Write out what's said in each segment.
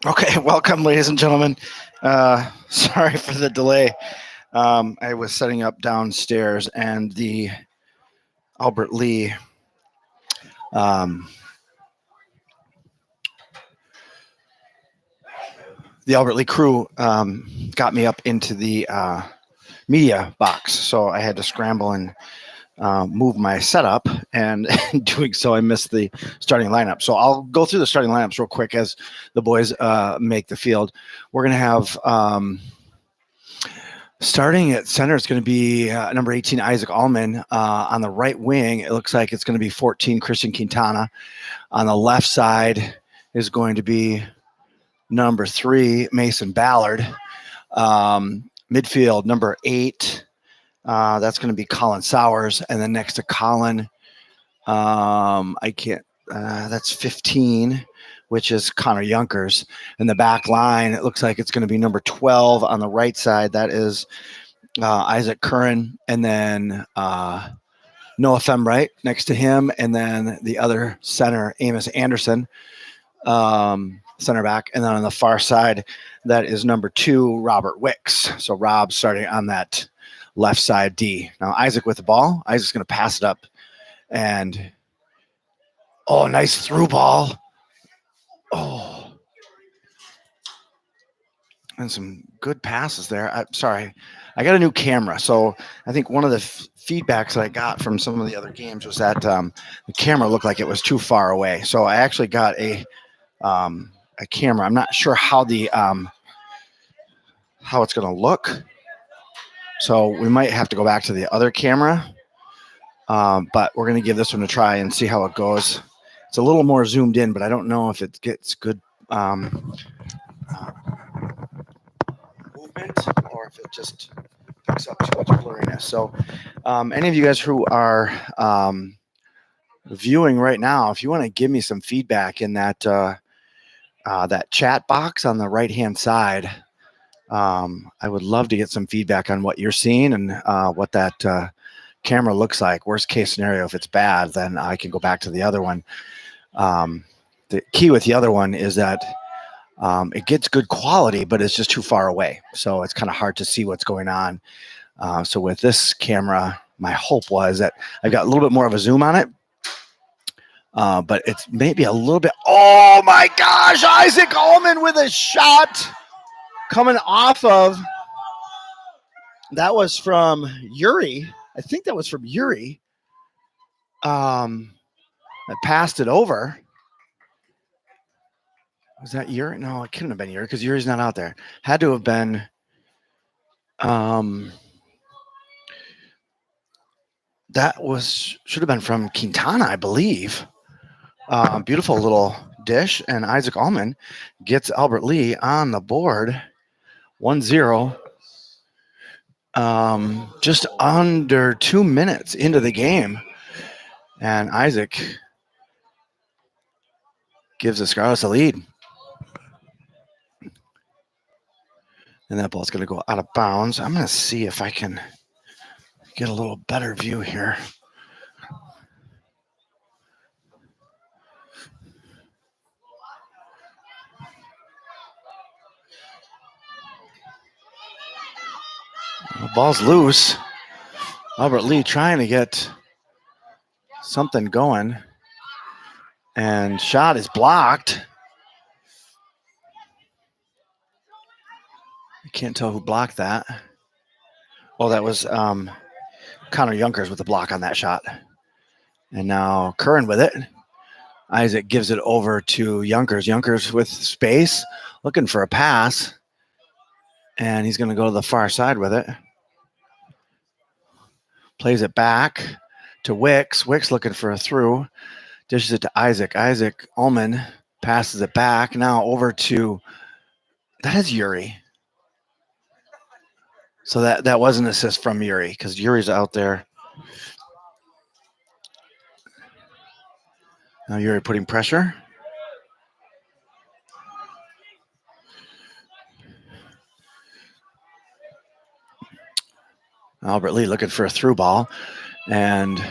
Okay, welcome, ladies and gentlemen. Sorry for the delay. I was setting up downstairs, and Albert Lee um, the Albert Lee crew got me up into the media box, so I had to scramble and move my setup, and in doing so, I missed the starting lineup. So I'll go through the starting lineups real quick as the boys make the field. We're going to have starting at center, it's going to be number 18, Isaac Allman. On the right wing, it looks like it's going to be 14, Christian Quintana. On the left side is going to be number 3, Mason Ballard. Midfield, number 8, that's going to be Colin Sowers. And then next to Colin, that's 15, which is Connor Junkers. In the back line, it looks like it's going to be number 12 on the right side. That is Isaac Curran. And then Noah Fembright next to him. And then the other center, Amos Anderson, center back. And then on the far side, that is number 2, Robert Wicks. So Rob starting on that left side D. Now Isaac with the ball. Isaac's going to pass it up. And, oh, nice through ball. Oh. And some good passes there. I'm sorry. I got a new camera. So I think one of the feedbacks that I got from some of the other games was that the camera looked like it was too far away. So I actually got a camera. I'm not sure how how it's going to look. So we might have to go back to the other camera. But we're going to give this one a try and see how it goes. It's a little more zoomed in, but I don't know if it gets good movement or if it just picks up too much blurriness. So any of you guys who are viewing right now, if you want to give me some feedback in that that chat box on the right-hand side, I would love to get some feedback on what you're seeing and what that camera looks like. Worst case scenario, if it's bad, then I can go back to the other one. The key with the other one is that it gets good quality, but it's just too far away. So it's kind of hard to see what's going on. So with this camera, my hope was that I've got a little bit more of a zoom on it. But it's maybe a little bit. Oh my gosh, Isaac Allman with a shot coming off of. That was from Yuri. I think that was from Yuri. I passed it over. Was that Yuri? No, it couldn't have been Yuri because Yuri's not out there. Had to have been. That should have been from Quintana, I believe. Beautiful little dish, and Isaac Allman gets Albert Lee on the board. 1-0. Just under 2 minutes into the game, and Isaac gives the Scarlets a lead. And that ball's going to go out of bounds. I'm going to see if I can get a little better view here. The ball's loose. Albert Lee trying to get something going. And shot is blocked. I can't tell who blocked that. Oh, that was Connor Junkers with the block on that shot. And now Curran with it. Isaac gives it over to Junkers. Junkers with space, looking for a pass. And he's going to go to the far side with it. plays it back to Wicks. Wicks looking for a through. Dishes it to Isaac. Isaac Ullman passes it back. Now over to, that is Yuri. So that was an assist from Yuri because Yuri's out there. Now Yuri putting pressure. Albert Lee looking for a through ball and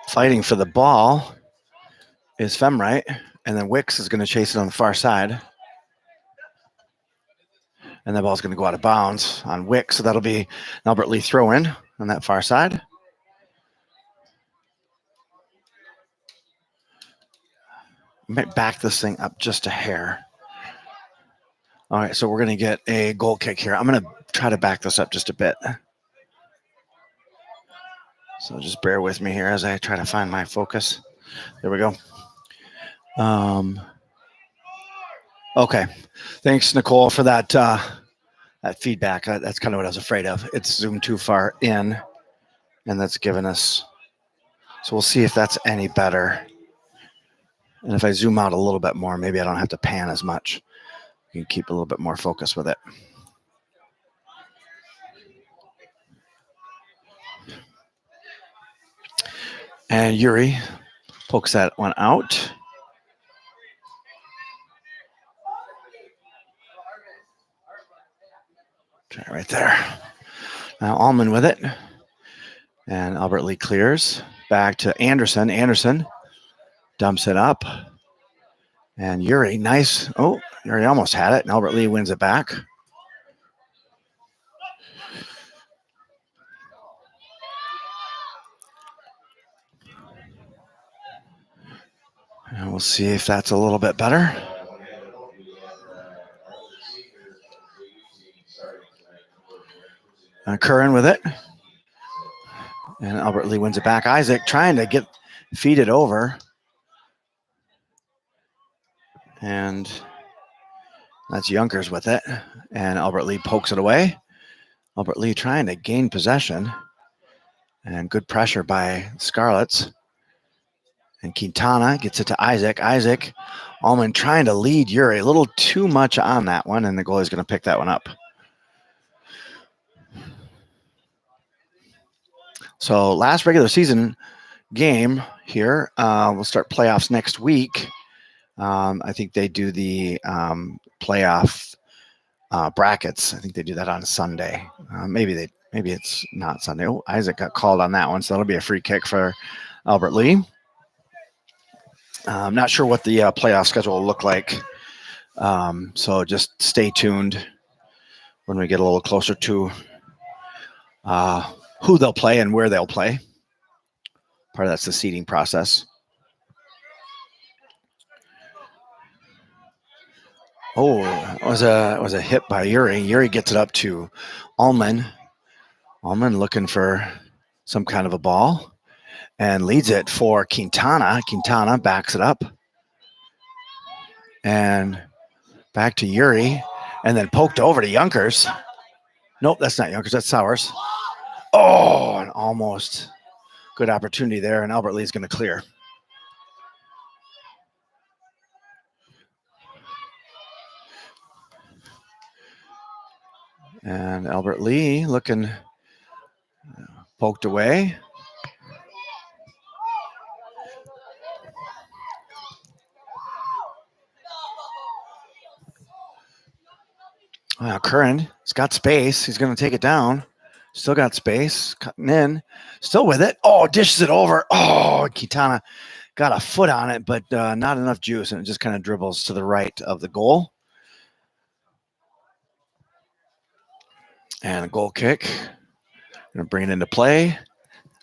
fighting for the ball is Femright, and then Wicks is going to chase it on the far side. And the ball's going to go out of bounds on Wicks, so that'll be an Albert Lee throw in on that far side. Might back this thing up just a hair. All right, so we're going to get a goal kick here. I'm going to try to back this up just a bit. So just bear with me here as I try to find my focus. There we go. Okay. Thanks, Nicole, for that that feedback. That's kind of what I was afraid of. It's zoomed too far in, and that's given us. So we'll see if that's any better. And if I zoom out a little bit more, maybe I don't have to pan as much. You can keep a little bit more focus with it. And Yuri pokes that one out. Try right there. Now Allman with it. And Albert Lee clears. Back to Anderson. Anderson dumps it up. And Yuri, nice. Oh, Yuri almost had it. And Albert Lee wins it back. And we'll see if that's a little bit better. Curran with it. And Albert Lee wins it back. Isaac trying to feed it over. And that's Junkers with it. And Albert Lee pokes it away. Albert Lee trying to gain possession. And good pressure by Scarlets. And Quintana gets it to Isaac. Isaac, Allman trying to lead Yuri. A little too much on that one, and the goalie's going to pick that one up. So last regular season game here. We'll start playoffs next week. I think they do the playoff brackets. I think they do that on Sunday. Maybe it's not Sunday. Oh, Isaac got called on that one, so that'll be a free kick for Albert Lee. I'm not sure what the playoff schedule will look like. So just stay tuned when we get a little closer to who they'll play and where they'll play. Part of that's the seeding process. Oh, it was a hit by Yuri. Yuri gets it up to Allman. Allman looking for some kind of a ball and leads it for Quintana. Quintana backs it up. And back to Yuri. And then poked over to Junkers. Nope, that's not Junkers. That's Sowers. Oh, and almost good opportunity there. And Albert Lee's going to clear. And Albert Lee looking poked away. Curran, he's got space. He's going to take it down. Still got space. Cutting in. Still with it. Oh, dishes it over. Oh, Quintana got a foot on it, but not enough juice, and it just kind of dribbles to the right of the goal. And a goal kick. Going to bring it into play.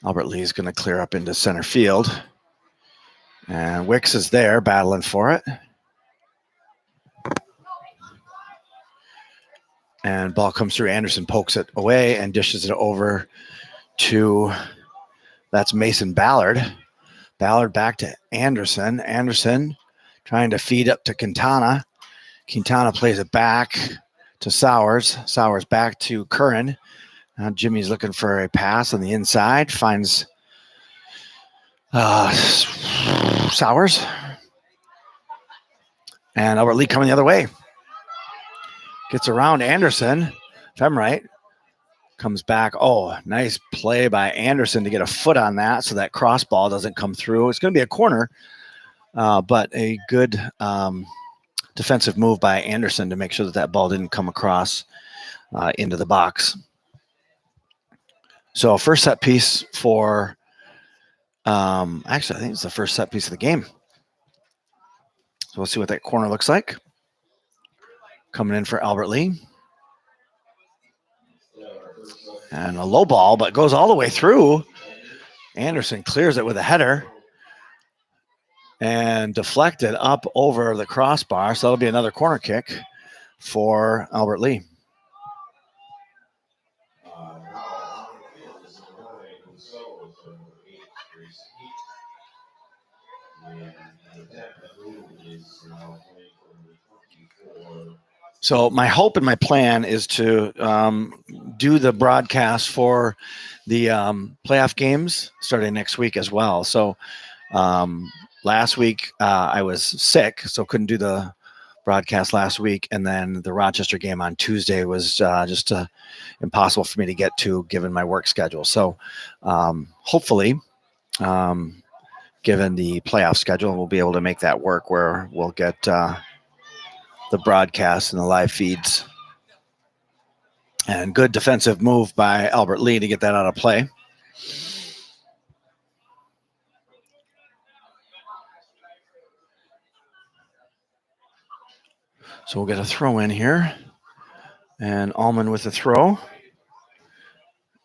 Albert Lee is going to clear up into center field. And Wicks is there battling for it. And ball comes through. Anderson pokes it away and dishes it over to, that's Mason Ballard. Ballard back to Anderson. Anderson trying to feed up to Quintana. Quintana plays it back to Sowers. Sowers back to Curran. Now Jimmy's looking for a pass on the inside, finds Sowers. And Albert Lee coming the other way. Gets around Anderson, if I'm right. Comes back. Oh, nice play by Anderson to get a foot on that so that cross ball doesn't come through. It's going to be a corner, but a good defensive move by Anderson to make sure that that ball didn't come across into the box. So first set piece for, actually, I think it's the first set piece of the game. So we'll see what that corner looks like. Coming in for Albert Lee. And a low ball, but goes all the way through. Anderson clears it with a header and deflected up over the crossbar. So that'll be another corner kick for Albert Lee. So my hope and my plan is to do the broadcast for the playoff games starting next week as well. So last week I was sick, so couldn't do the broadcast last week. And then the Rochester game on Tuesday was just impossible for me to get to given my work schedule. So hopefully, given the playoff schedule, we'll be able to make that work where we'll get the broadcast and the live feeds. And good defensive move by Albert Lee to get that out of play. So we'll get a throw in here. And Allman with the throw.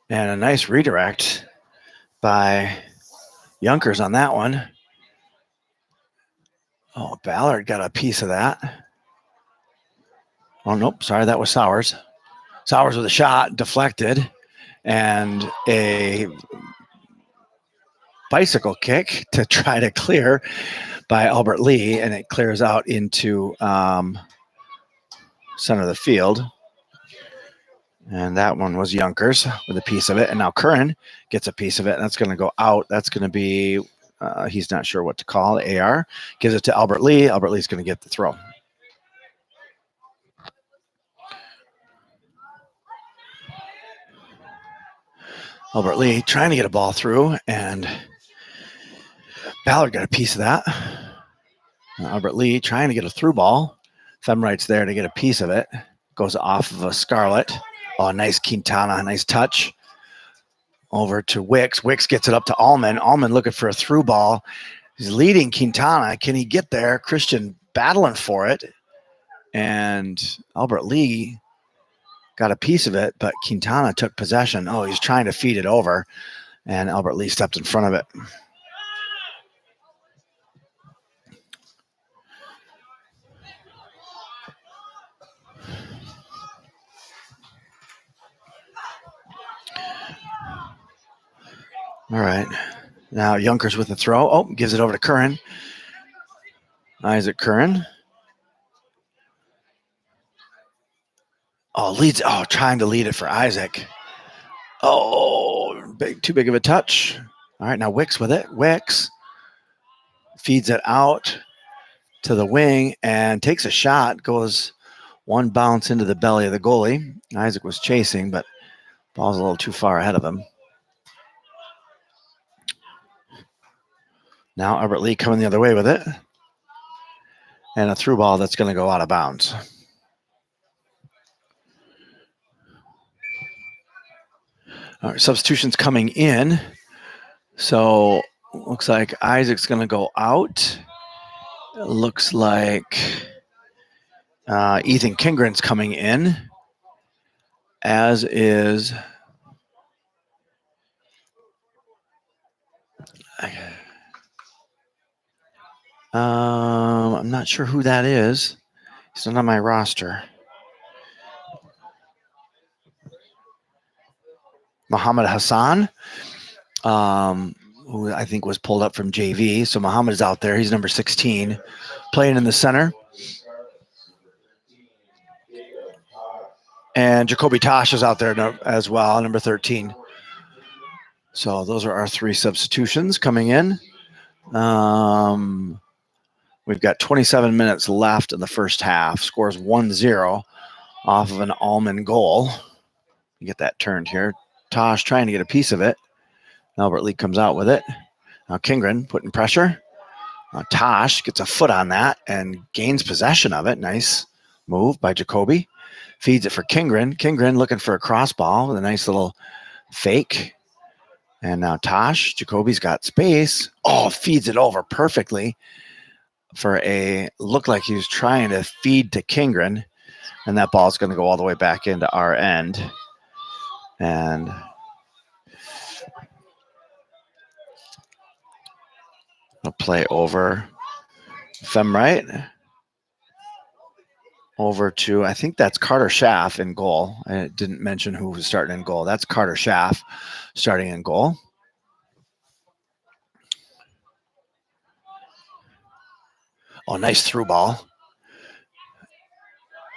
And a nice redirect by Junkers on that one. Oh, Ballard got a piece of that. Oh, nope, sorry, that was Sowers. Sowers with a shot, deflected, and a bicycle kick to try to clear by Albert Lee, and it clears out into center of the field. And that one was Junkers with a piece of it, and now Curran gets a piece of it, and that's going to go out. That's going to be, he's not sure what to call, AR. Gives it to Albert Lee. Albert Lee's going to get the throw. Albert Lee trying to get a ball through, and Ballard got a piece of that. Albert Lee trying to get a through ball. Femright's there to get a piece of it. Goes off of a Scarlett. Oh, nice Quintana, nice touch. Over to Wicks. Wicks gets it up to Allman. Allman looking for a through ball. He's leading Quintana. Can he get there? Christian battling for it. And Albert Lee got a piece of it, but Quintana took possession. Oh, he's trying to feed it over, and Albert Lee stepped in front of it. All right. Now Junkers with the throw. Oh, gives it over to Curran. Isaac Curran. Oh, leads. Oh, trying to lead it for Isaac. Oh, too big of a touch. All right, now Wicks with it. Wicks feeds it out to the wing and takes a shot. Goes one bounce into the belly of the goalie. Isaac was chasing, but ball's a little too far ahead of him. Now Albert Lee coming the other way with it. And a through ball that's going to go out of bounds. All right, substitutions coming in. So looks like Isaac's going to go out. It looks like Ethan Kingren's coming in, as is I'm not sure who that is. He's not on my roster. Muhammad Hassan, who I think was pulled up from JV. So Muhammad is out there. He's number 16, playing in the center. And Jacoby Tosh is out there as well, number 13. So those are our 3 substitutions coming in. We've got 27 minutes left in the first half. Scores 1-0 off of an Almond goal. You get that turned here. Tosh trying to get a piece of it. Albert Lee comes out with it. Now Kingren putting pressure. Tosh gets a foot on that and gains possession of it. Nice move by Jacoby. Feeds it for Kingren. Kingren looking for a cross ball with a nice little fake. And now Tosh, Jacoby's got space. Oh, feeds it over perfectly for a, looked like he was trying to feed to Kingren. And that ball's going to go all the way back into our end. And a play over Femright. Over to, I think that's Carter Schaff in goal. I didn't mention who was starting in goal. That's Carter Schaff starting in goal. Oh, nice through ball.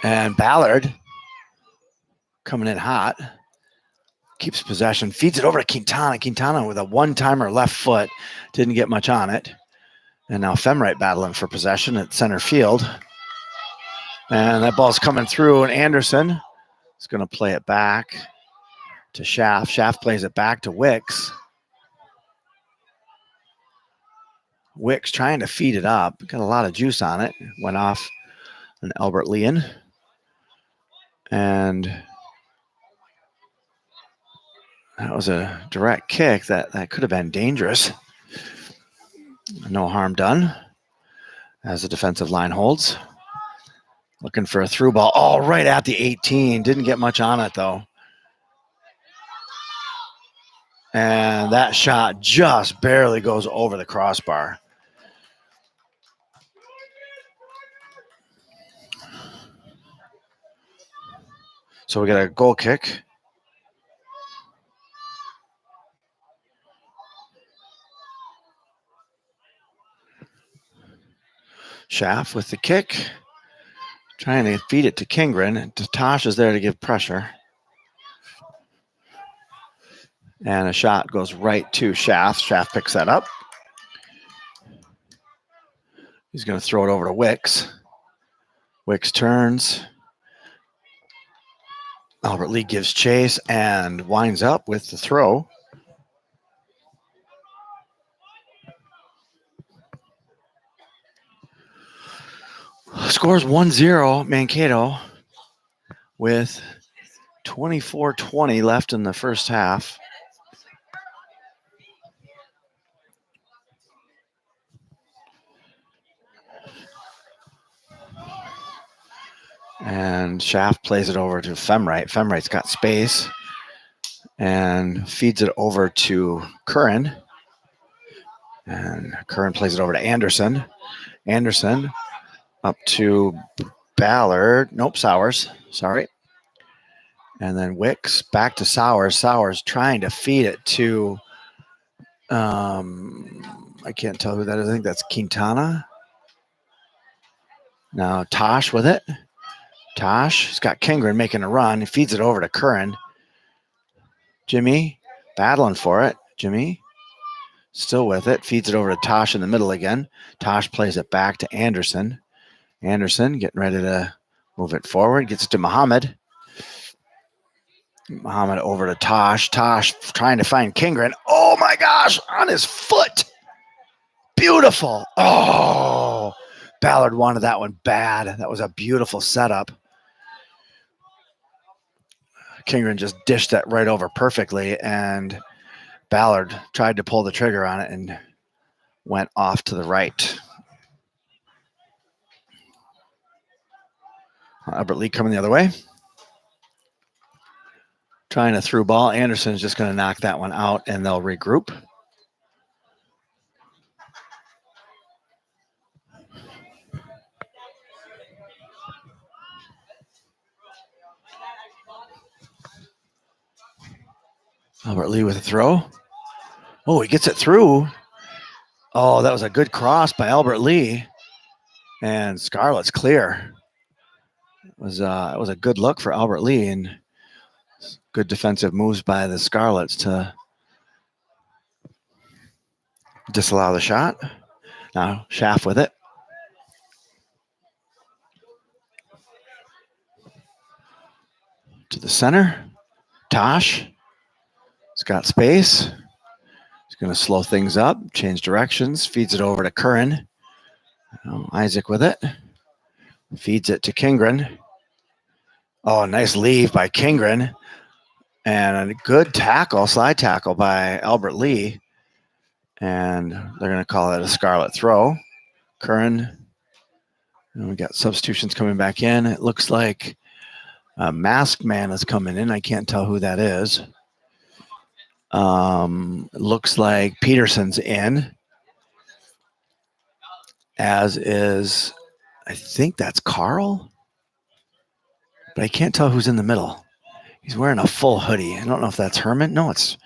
And Ballard coming in hot. Keeps possession. Feeds it over to Quintana. Quintana with a one-timer left foot. Didn't get much on it. And now Femright battling for possession at center field. And that ball's coming through, and Anderson is going to play it back to Schaff. Schaff plays it back to Wicks. Wicks trying to feed it up. Got a lot of juice on it. Went off an Albert Leon. And that was a direct kick that could have been dangerous. No harm done as the defensive line holds. Looking for a through ball. Oh, right at the 18. Didn't get much on it, though. And that shot just barely goes over the crossbar. So we got a goal kick. Schaff with the kick. Trying to feed it to Kingren. And Tosh is there to give pressure. And a shot goes right to Schaff. Schaff picks that up. He's going to throw it over to Wicks. Wicks turns. Albert Lee gives chase and winds up with the throw. Scores 1-0 Mankato with 24:20 left in the first half. And Schaff plays it over to Femright. Femright's got space and feeds it over to Curran. And Curran plays it over to Anderson. Anderson up to Ballard. Nope, Sowers. Sorry. And then Wicks back to Sowers. Sowers trying to feed it to, I can't tell who that is. I think that's Quintana. Now Tosh with it. Tosh has got Kingren making a run. He feeds it over to Curran. Jimmy battling for it. Jimmy still with it. Feeds it over to Tosh in the middle again. Tosh plays it back to Anderson. Anderson getting ready to move it forward. Gets it to Muhammad. Muhammad over to Tosh. Tosh trying to find Kingren. Oh my gosh, on his foot. Beautiful. Oh, Ballard wanted that one bad. That was a beautiful setup. Kingren just dished that right over perfectly, and Ballard tried to pull the trigger on it and went off to the right. Albert Lee coming the other way. Trying a through ball. Anderson's just going to knock that one out, and they'll regroup. Albert Lee with a throw. Oh, he gets it through. Oh, that was a good cross by Albert Lee. And Scarlett's clear. It was a good look for Albert Lee, and good defensive moves by the Scarlets to disallow the shot. Now Schaff with it. To the center. Tosh. He's got space. He's going to slow things up, change directions, feeds it over to Curran. Isaac with it. Feeds it to Kingren. Oh, nice leave by Kingren. And a good tackle, slide tackle by Albert Lee. And they're going to call it a Scarlet throw. Curran. And we got substitutions coming back in. It looks like a masked man is coming in. I can't tell who that is. Looks like Peterson's in. As is, I think that's Carl. But I can't tell who's in the middle. He's wearing a full hoodie. I don't know if that's Herman. No, it's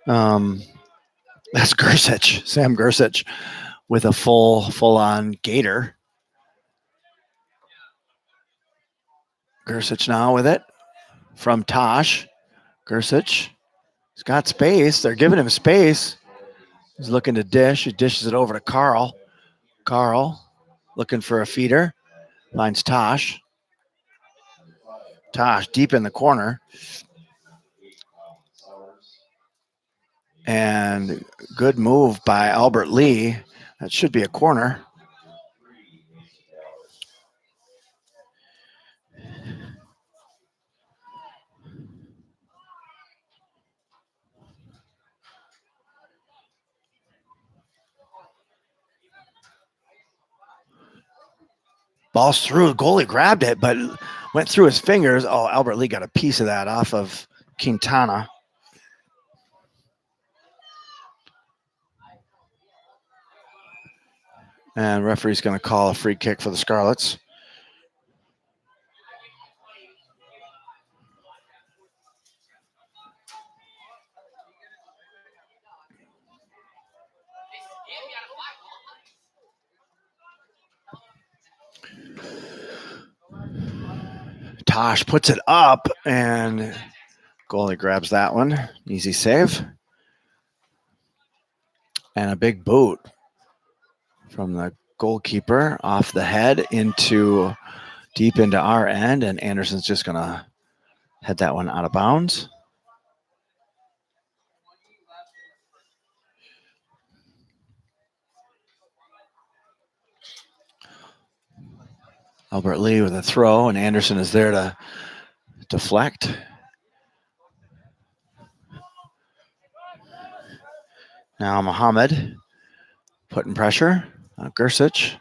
that's Gersich, Sam Gersich, with a full-on gator. Gersich now with it from Tosh. Gersich, he's got space. They're giving him space. He's looking to dish. He dishes it over to Carl. Carl looking for a feeder. Finds Tosh. Tosh deep in the corner. And good move by Albert Lee. That should be a corner. Ball's through. The goalie grabbed it, but went through his fingers. Oh, Albert Lee got a piece of that off of Quintana. And referee's going to call a free kick for the Scarlets. Tosh puts it up, and goalie grabs that one. Easy save. And a big boot from the goalkeeper off the head into deep into our end, and Anderson's just going to head that one out of bounds. Albert Lee with a throw, and Anderson is there to deflect. Now Muhammad putting pressure on Gersich,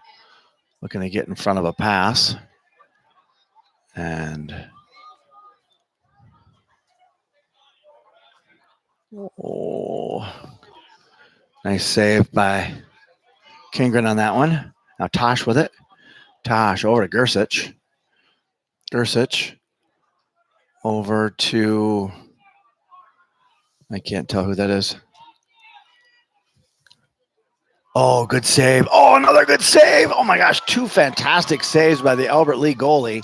looking to get in front of a pass. And nice save by Kingren on that one. Now Tosh with it. Tosh over to Gersich. Gersich over to, I can't tell who that is. Oh, good save. Oh, another good save. Oh my gosh, two fantastic saves by the Albert Lee goalie.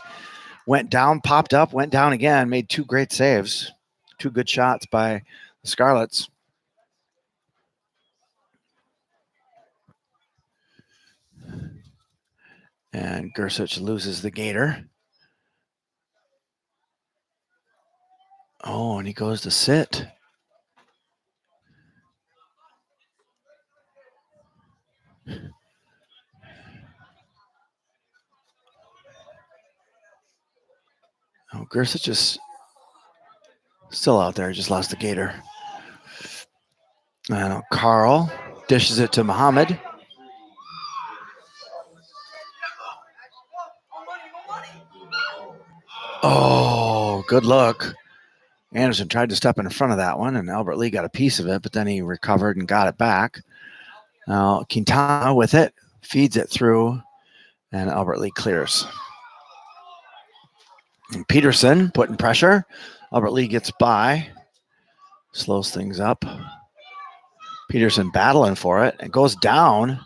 Went down, popped up, went down again, made two great saves. Two good shots by the Scarlets. And Gersich loses the gator. Oh, and he goes to sit. Oh, Gersich is still out there. He just lost the gator. And Carl dishes it to Muhammad. Oh, good look. Anderson tried to step in front of that one, and Albert Lee got a piece of it, but then he recovered and got it back. Now Quintana with it, feeds it through, and Albert Lee clears. And Peterson putting pressure. Albert Lee gets by, slows things up. Peterson battling for it. It goes down,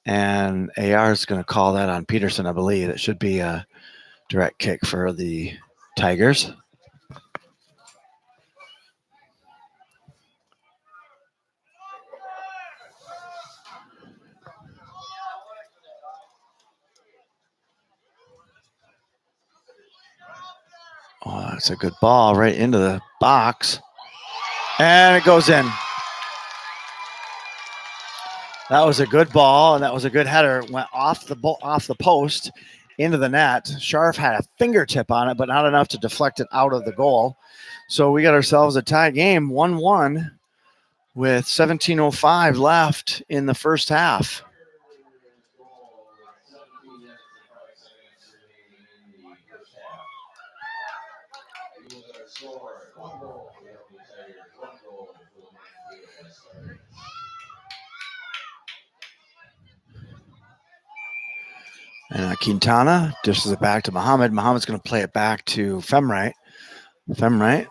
and AR is going to call that on Peterson, I believe. It should be a Direct kick for the Tigers. Oh, that's a good ball right into the box. And it goes in. That was a good ball, and that was a good header. Went off the post into the net. Scharf had a fingertip on it, but not enough to deflect it out of the goal. So we got ourselves a tie game, 1-1, with 17:05 left in the first half. And Quintana dishes it back to Muhammad. Muhammad's going to play it back to Femright. Femright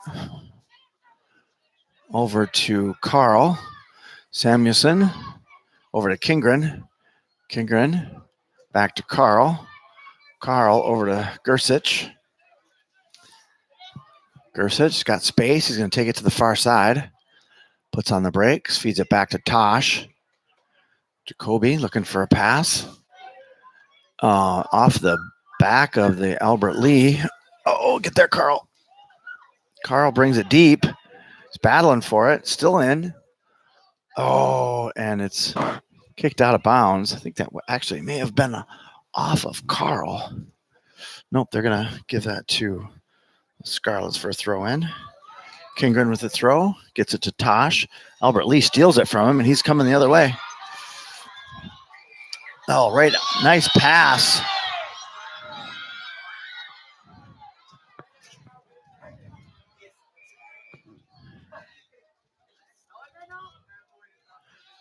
over to Carl. Samuelson over to Kingren. Kingren back to Carl. Carl over to Gersich. Gersich got space. He's going to take it to the far side. Puts on the brakes. Feeds it back to Tosh. Jacoby looking for a pass. Off the back of the Albert Lee. Oh, get there, Carl. Carl brings it deep. He's battling for it. Still in. Oh, and it's kicked out of bounds. I think that actually may have been off of Carl. Nope, they're going to give that to Scarlets for a throw in. Kingren with the throw. Gets it to Tosh. Albert Lee steals it from him, and he's coming the other way. Oh, right. Nice pass.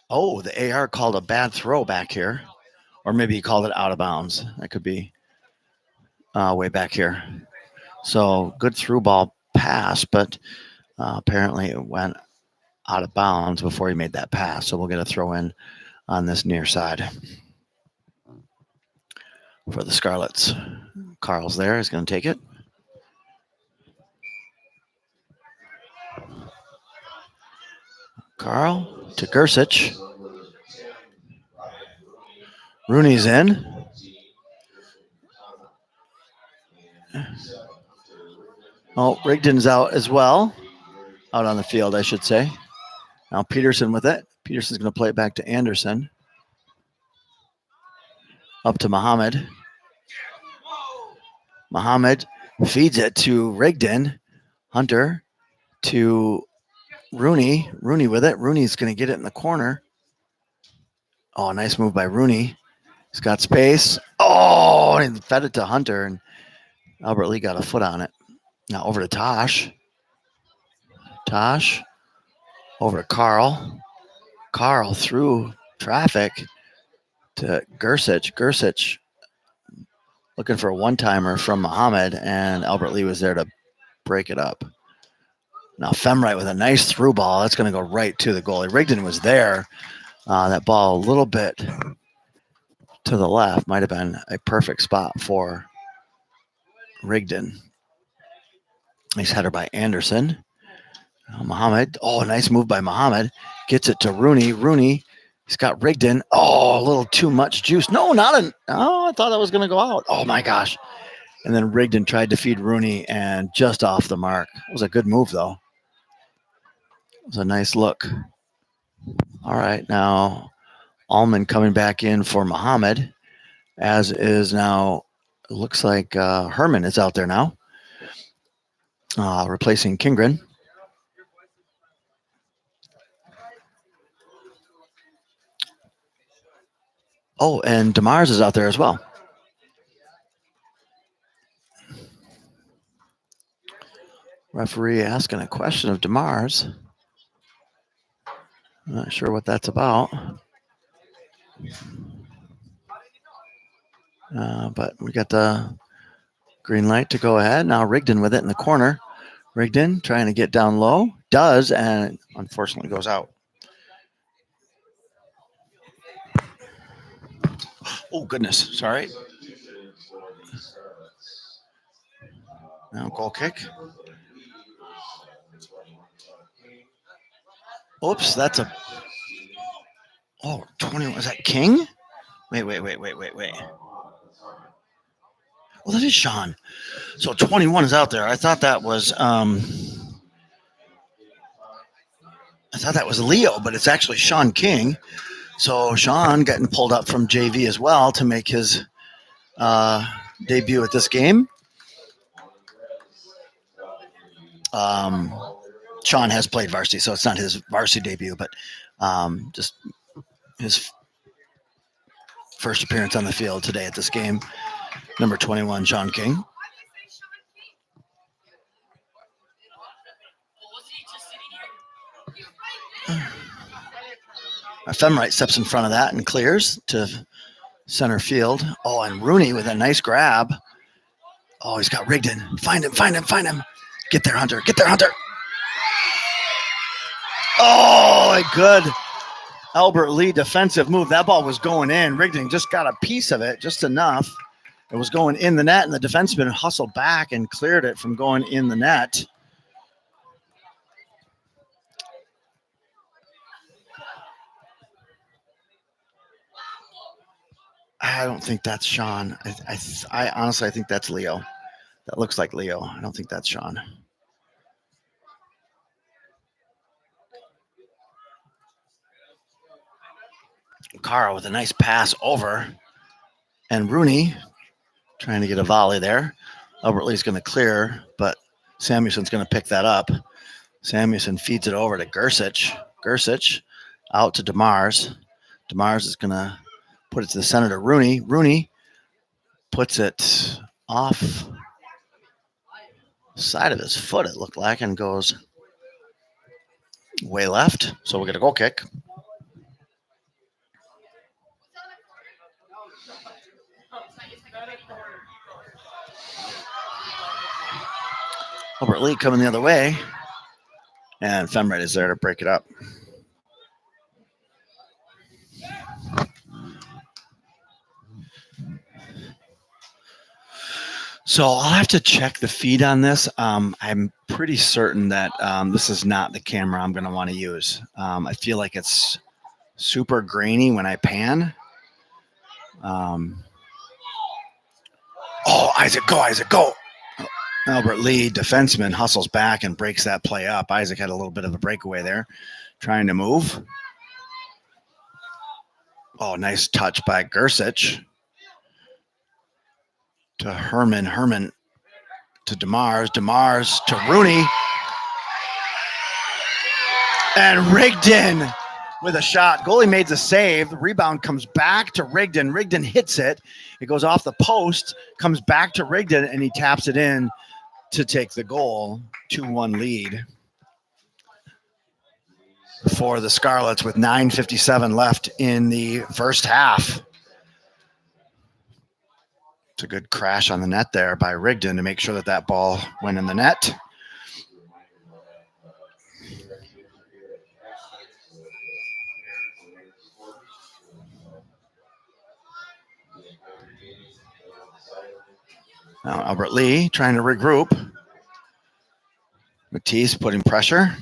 Oh, the AR called a bad throw back here. Or maybe he called it out of bounds. That could be way back here. So good through ball pass, but apparently it went out of bounds before he made that pass. So we'll get a throw in on this near side for the Scarlets. Carl's there. He's going to take it. Carl to Gersich. Rooney's in. Oh, Rigdon's out as well. Out on the field, I should say. Now Peterson with it. Peterson's going to play it back to Anderson. Up to Muhammad. Muhammad feeds it to Rigdon. Hunter to Rooney. Rooney with it. Rooney's going to get it in the corner. Oh, nice move by Rooney. He's got space. Oh, and he fed it to Hunter, and Albert Lee got a foot on it. Now over to Tosh. Tosh over to Carl. Carl through traffic to Gersich. Gersich looking for a one-timer from Muhammad, and Albert Lee was there to break it up. Now Femright with a nice through ball. That's going to go right to the goalie. Rigdon was there. That ball a little bit to the left might have been a perfect spot for Rigdon. Nice header by Anderson. Muhammad. Oh, nice move by Muhammad. Gets it to Rooney. Rooney. He's got Rigdon. Oh, a little too much juice. No, not an. Oh, I thought that was going to go out. Oh, my gosh. And then Rigdon tried to feed Rooney and just off the mark. It was a good move, though. It was a nice look. All right, now Allman coming back in for Muhammad, as is now, it looks like Herman is out there now, replacing Kingren. Oh, and DeMars is out there as well. Referee asking a question of DeMars. I'm not sure what that's about. But we got the green light to go ahead. Now Rigdon with it in the corner. Rigdon trying to get down low. Does, and unfortunately goes out. Oh, goodness. Sorry. Now goal kick. Oops, that's a... Oh, 20. Was that King? Wait. Well, that is Sean. So 21 is out there. I thought that was Leo, but it's actually Sean King. So Sean getting pulled up from JV as well to make his debut at this game. Sean has played varsity, so it's not his varsity debut, but just his first appearance on the field today at this game. Number 21, Sean King. Femright steps in front of that and clears to center field. Oh, and Rooney with a nice grab. Oh, he's got Rigdon. Find him. Get there, Hunter. Oh, a good Albert Lee defensive move. That ball was going in. Rigdon just got a piece of it, just enough. It was going in the net, and the defenseman hustled back and cleared it from going in the net. I don't think that's Sean. I honestly, I think that's Leo. That looks like Leo. I don't think that's Sean. Cara with a nice pass over. And Rooney trying to get a volley there. Albert Lee's going to clear, but Samuelson's going to pick that up. Samuelson feeds it over to Gersich. Gersich out to DeMars. DeMars is going to put it to the center to Rooney. Rooney puts it off side of his foot, it looked like, and goes way left. So we'll get a goal kick. Albert Lee coming the other way. And Femright is there to break it up. So I'll have to check the feed on this. I'm pretty certain that this is not the camera I'm going to want to use. I feel like it's super grainy when I pan. Oh, Isaac, go. Albert Lee, defenseman, hustles back and breaks that play up. Isaac had a little bit of a breakaway there, trying to move. Oh, nice touch by Gersich. To Herman to DeMars to Rooney. And Rigdon with a shot. Goalie made the save. The rebound comes back to Rigdon. Rigdon hits it. It goes off the post, comes back to Rigdon, and he taps it in to take the goal. 2-1 lead for the Scarlets with 9:57 left in the first half. It's a good crash on the net there by Rigdon to make sure that that ball went in the net. Now Albert Lee trying to regroup. Matisse putting pressure.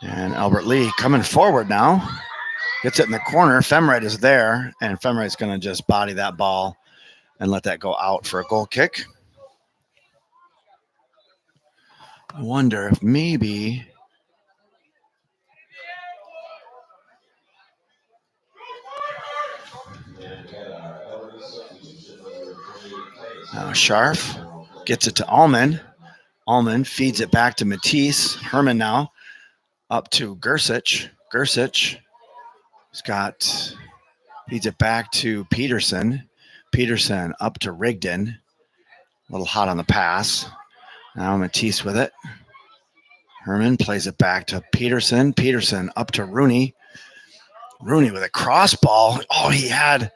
And Albert Lee coming forward now. Gets it in the corner. Femright is there. And Femright's going to just body that ball and let that go out for a goal kick. I wonder if maybe... Now Scharf gets it to Allman. Allman feeds it back to Matisse. Herman now up to Gersich. Gersich feeds it back to Peterson. Peterson up to Rigdon. A little hot on the pass. Now Matisse with it. Herman plays it back to Peterson. Peterson up to Rooney. Rooney with a cross ball. Oh, he had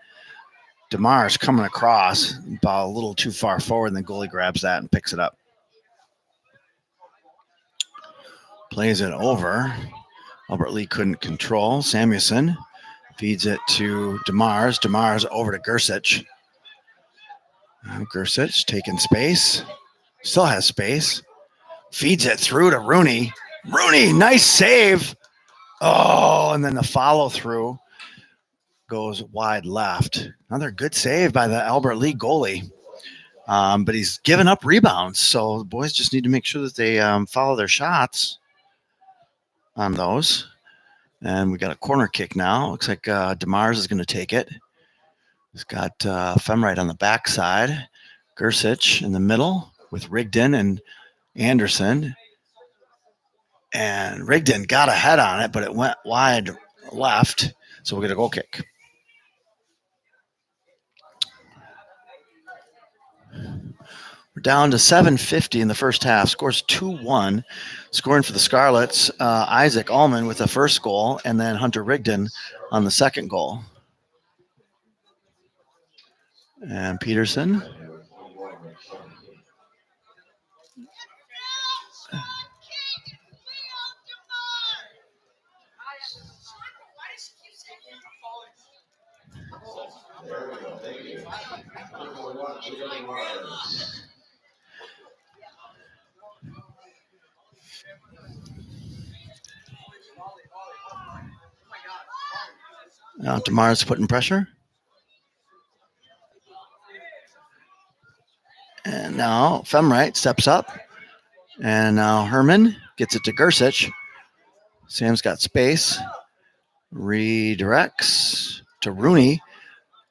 DeMars coming across. Ball a little too far forward, and the goalie grabs that and picks it up. Plays it over. Albert Lee couldn't control. Samuelson feeds it to DeMars. DeMars over to Gersich. Gersich taking space. Still has space. Feeds it through to Rooney. Rooney, nice save. Oh, and then the follow through goes wide left. Another good save by the Albert Lee goalie. But he's given up rebounds. So the boys just need to make sure that they follow their shots on those. And we got a corner kick now. Looks like DeMars is going to take it. He's got Femright on the backside. Gersich in the middle with Rigdon and Anderson. And Rigdon got a head on it, but it went wide left. So we'll get a goal kick. We're down to 7:50 in the first half. Scores 2-1. Scoring for the Scarlets, Isaac Allman with the first goal, and then Hunter Rigdon on the second goal. And Peterson. Now DeMar's putting pressure. And now Femright steps up. And now Herman gets it to Gersich. Sam's got space. Redirects to Rooney.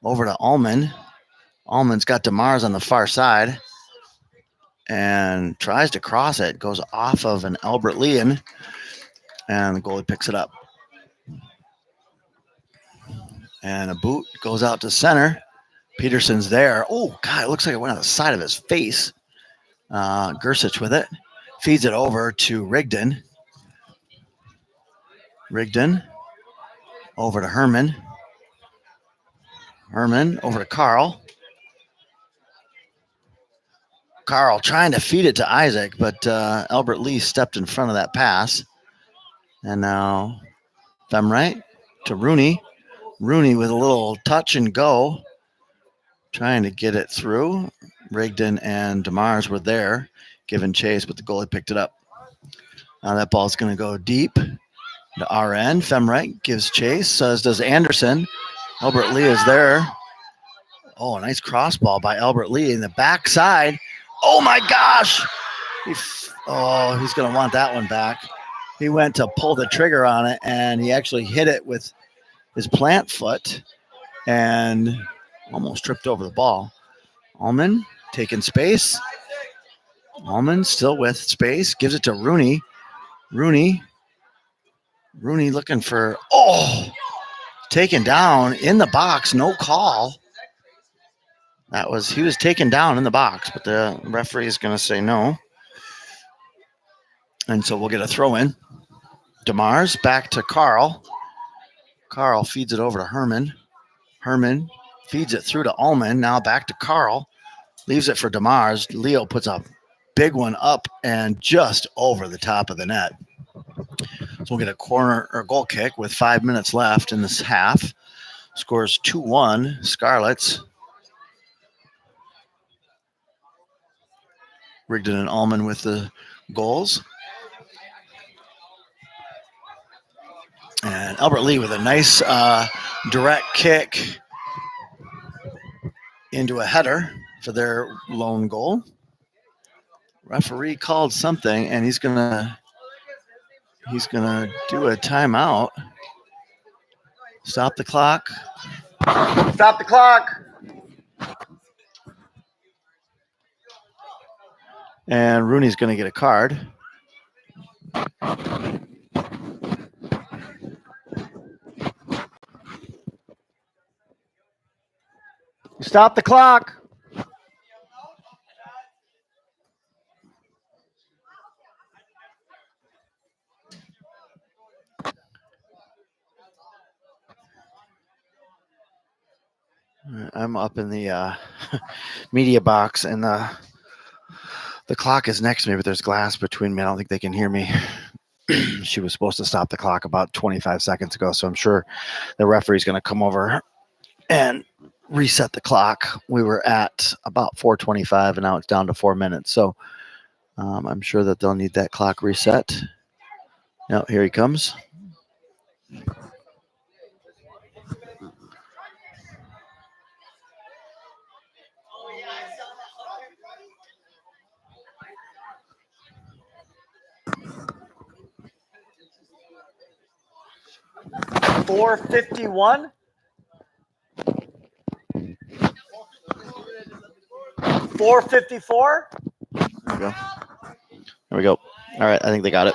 Over to Allman. Allman's got DeMars on the far side. And tries to cross it. Goes off of an Albert Leon. And the goalie picks it up. And a boot goes out to center. Peterson's there. Oh, God, it looks like it went on the side of his face. Gersich with it. Feeds it over to Rigdon. Rigdon over to Herman. Herman over to Carl. Carl trying to feed it to Isaac, but Albert Lee stepped in front of that pass. And now Femright to Rooney. Rooney with a little touch and go. Trying to get it through. Rigdon and DeMars were there, giving chase, but the goalie picked it up. Now that ball's going to go deep to RN. Femright gives chase, as does Anderson. Albert Lee is there. Oh, a nice cross ball by Albert Lee in the backside. Oh, my gosh. He's going to want that one back. He went to pull the trigger on it, and he actually hit it with his plant foot and almost tripped over the ball. Allman taking space. Allman still with space. Gives it to Rooney. Rooney looking for, taken down in the box. No call. He was taken down in the box, but the referee is going to say no. And so we'll get a throw in. DeMars back to Carl. Carl feeds it over to Herman. Herman feeds it through to Allman. Now back to Carl. Leaves it for DeMars. Leo puts a big one up and just over the top of the net. So we'll get a corner or goal kick with 5 minutes left in this half. Scores 2-1 Scarlets. Rigdon and Allman with the goals. And Albert Lee with a nice direct kick into a header for their lone goal. Referee called something, and he's gonna do a timeout. Stop the clock. Stop the clock. And Rooney's going to get a card. Stop the clock. I'm up in the media box, and the clock is next to me, but there's glass between me. I don't think they can hear me. She was supposed to stop the clock about 25 seconds ago, so I'm sure the referee's going to come over and reset the clock. We were at about 4:25, and now it's down to 4 minutes. So I'm sure that they'll need that clock reset. Now, here he comes. $4.51. 454. There we go. There we go. All right, I think they got it.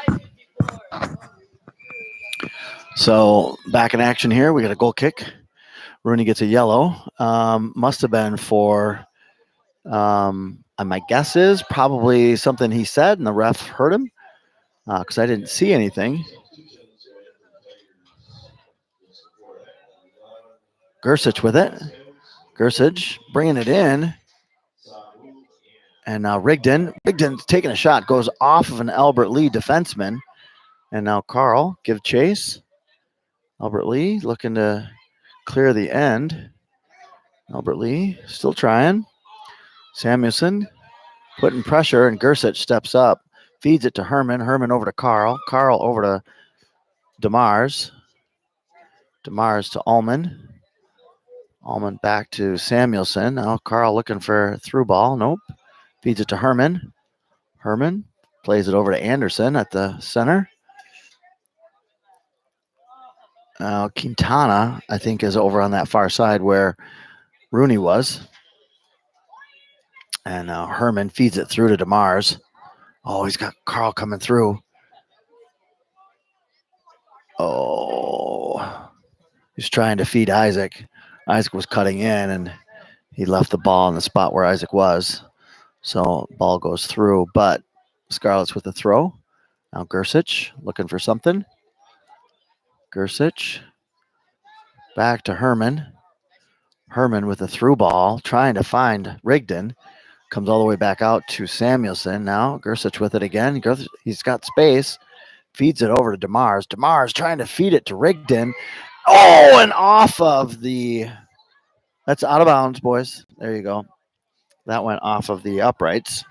So back in action here. We got a goal kick. Rooney gets a yellow. Must have been for, my guess is probably something he said and the ref heard him because I didn't see anything. Gersich with it. Gersich bringing it in. And now Rigdon. Rigdon's taking a shot. Goes off of an Albert Lee defenseman. And now Carl give chase. Albert Lee looking to clear the end. Albert Lee still trying. Samuelson putting pressure, and Gersich steps up. Feeds it to Herman. Herman over to Carl. Carl over to DeMars. DeMars to Ullman. Ullman back to Samuelson. Now Carl looking for a through ball. Nope. Feeds it to Herman. Herman plays it over to Anderson at the center. Now Quintana, I think, is over on that far side where Rooney was. And now Herman feeds it through to DeMars. Oh, he's got Carl coming through. Oh, he's trying to feed Isaac. Isaac was cutting in, and he left the ball in the spot where Isaac was. So ball goes through, but Scarlet's with the throw. Now Gersich looking for something. Gersich back to Herman. Herman with a through ball, trying to find Rigdon. Comes all the way back out to Samuelson. Now Gersich with it again. He's got space. Feeds it over to DeMars. DeMars trying to feed it to Rigdon. Oh, and off of the... That's out of bounds, boys. There you go. That went off of the uprights.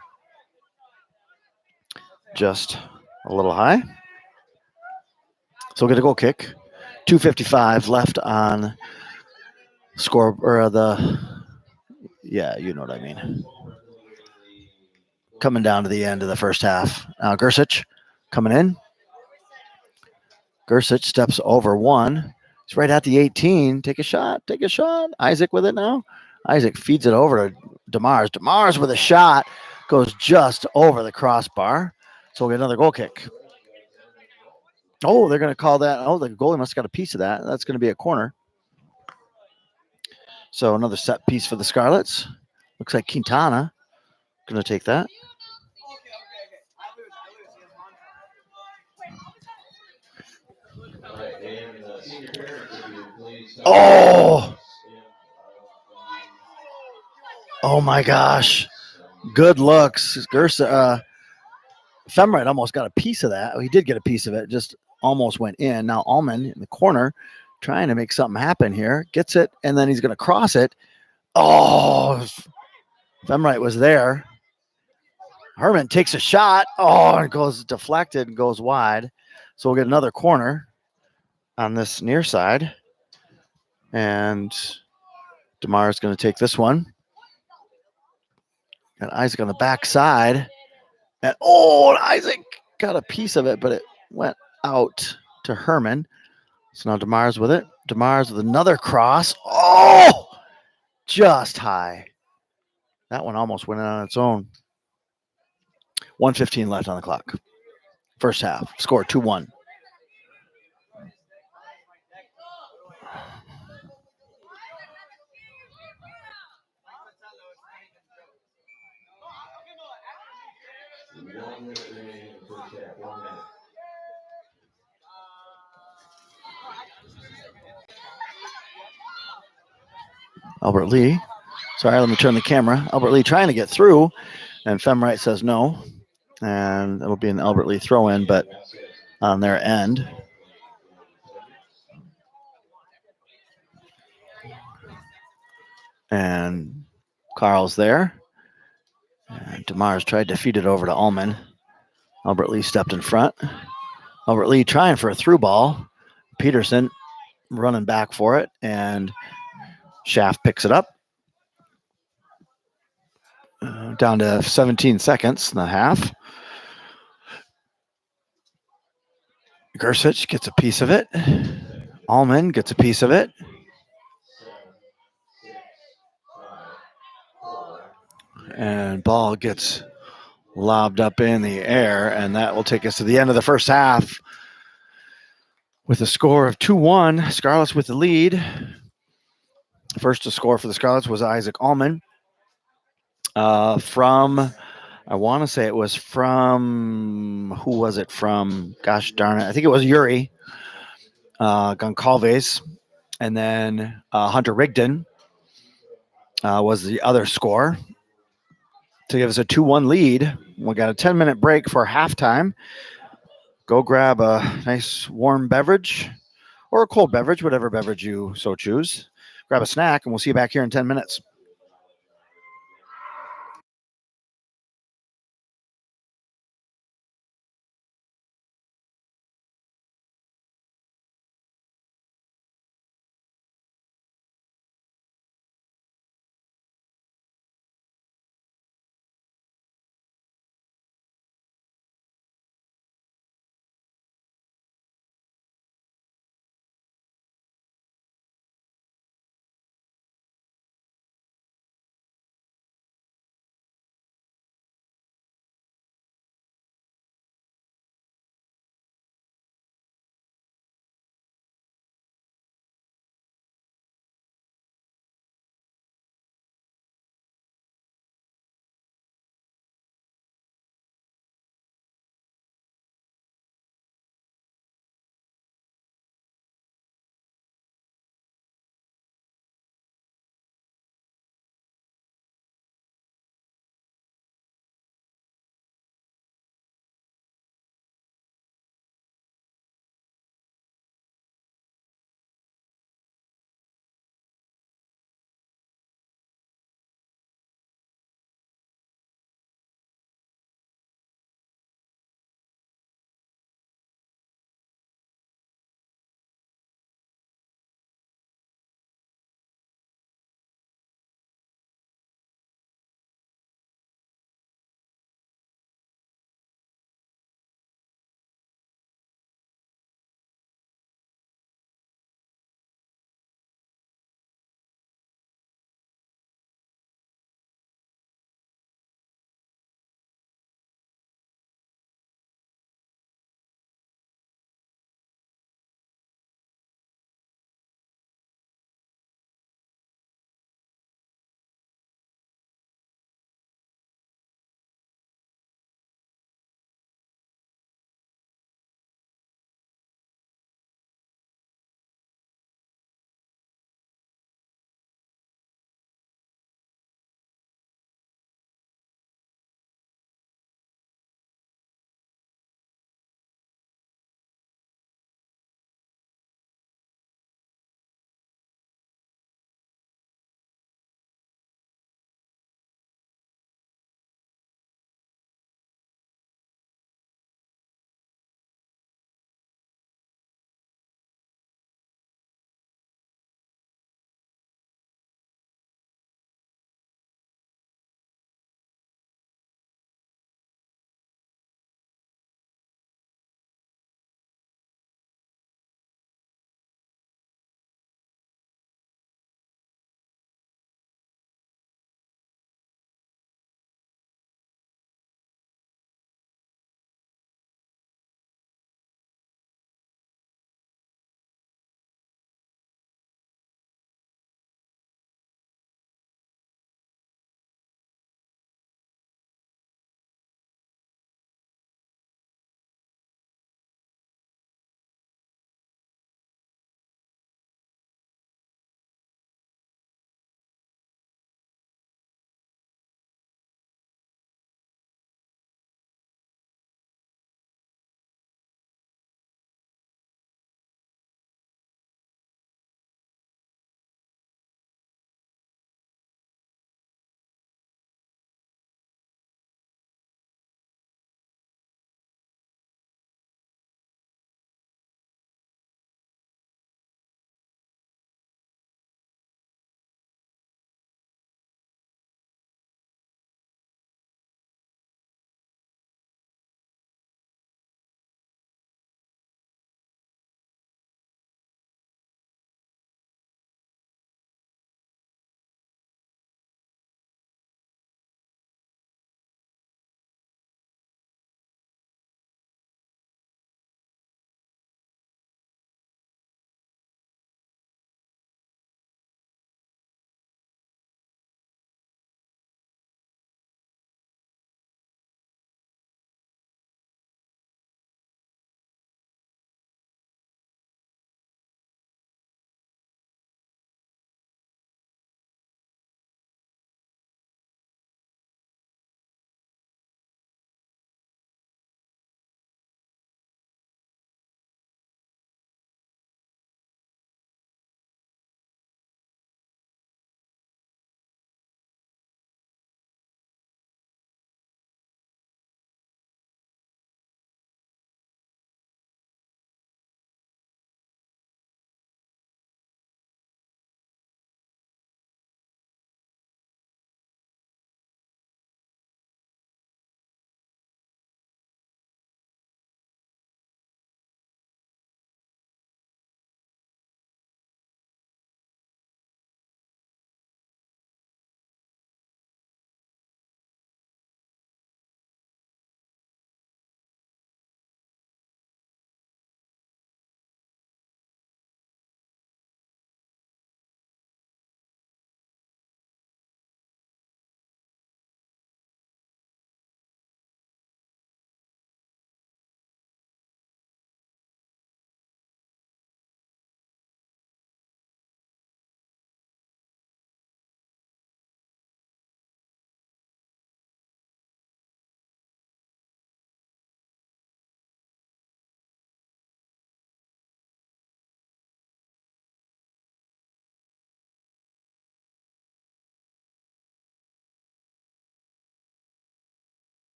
Just a little high. So we'll get a goal kick. 2:55 left on score, or the... Yeah, you know what I mean. Coming down to the end of the first half. Now Gersich coming in. Gersich steps over one. He's right at the 18. Take a shot. Take a shot. Isaac with it now. Isaac feeds it over to DeMars. DeMars with a shot. Goes just over the crossbar. So we'll get another goal kick. Oh, they're going to call that. Oh, the goalie must have got a piece of that. That's going to be a corner. So another set piece for the Scarlets. Looks like Quintana going to take that. Oh! Oh my gosh. Good looks. Femright almost got a piece of that. He did get a piece of it. Just almost went in. Now Ullman in the corner trying to make something happen here. Gets it, and then he's going to cross it. Oh! Femright was there. Herman takes a shot. Oh, and it goes deflected and goes wide. So we'll get another corner on this near side. And DeMar's going to take this one. Got Isaac on the backside. And Isaac got a piece of it, but it went out to Herman. So now DeMar's with it. DeMar's with another cross. Oh! Just high. That one almost went in on its own. 1:15 left on the clock. First half. Score 2-1. Albert Lee. Sorry, let me turn the camera. Albert Lee trying to get through, and Femright says no. And it'll be an Albert Lee throw in, but on their end. And Carl's there. And DeMars tried to feed it over to Ullman. Albert Lee stepped in front. Albert Lee trying for a through ball. Peterson running back for it, and Schaff picks it up. Down to 17 seconds in the half. Gersich gets a piece of it. Ullman gets a piece of it. And ball gets lobbed up in the air, and that will take us to the end of the first half with a score of 2-1. Scarlets with the lead. First to score for the Scarlets was Isaac Ullman from, I want to say it was from, who was it from? Gosh darn it. I think it was Yuri Goncalves. And then Hunter Rigdon was the other score to give us a 2-1 lead. We got a 10-minute break for halftime. Go grab a nice warm beverage or a cold beverage, whatever beverage you so choose. Grab a snack, and we'll see you back here in 10 minutes.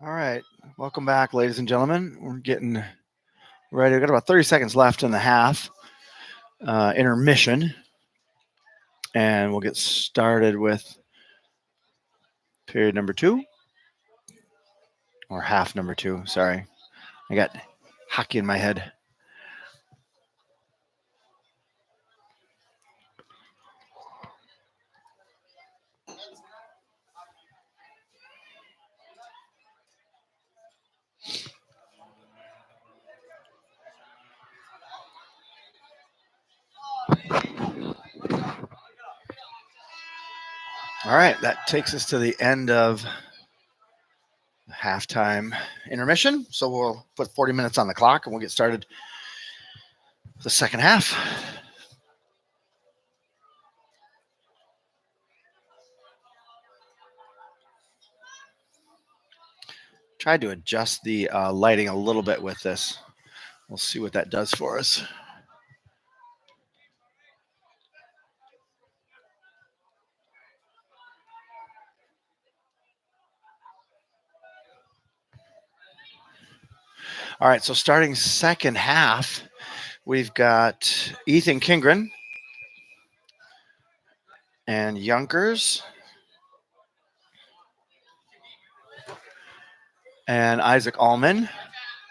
All right, welcome back, ladies and gentlemen. We're getting ready. We've got about 30 seconds left in the half intermission, and we'll get started with period number 2, or half number 2. Sorry, I got hockey in my head. All right, that takes us to the end of halftime intermission. So we'll put 40 minutes on the clock and we'll get started the second half. Tried to adjust the lighting a little bit with this. We'll see what that does for us. All right, so starting second half, we've got Ethan Kingren and Yonkers and Isaac Allman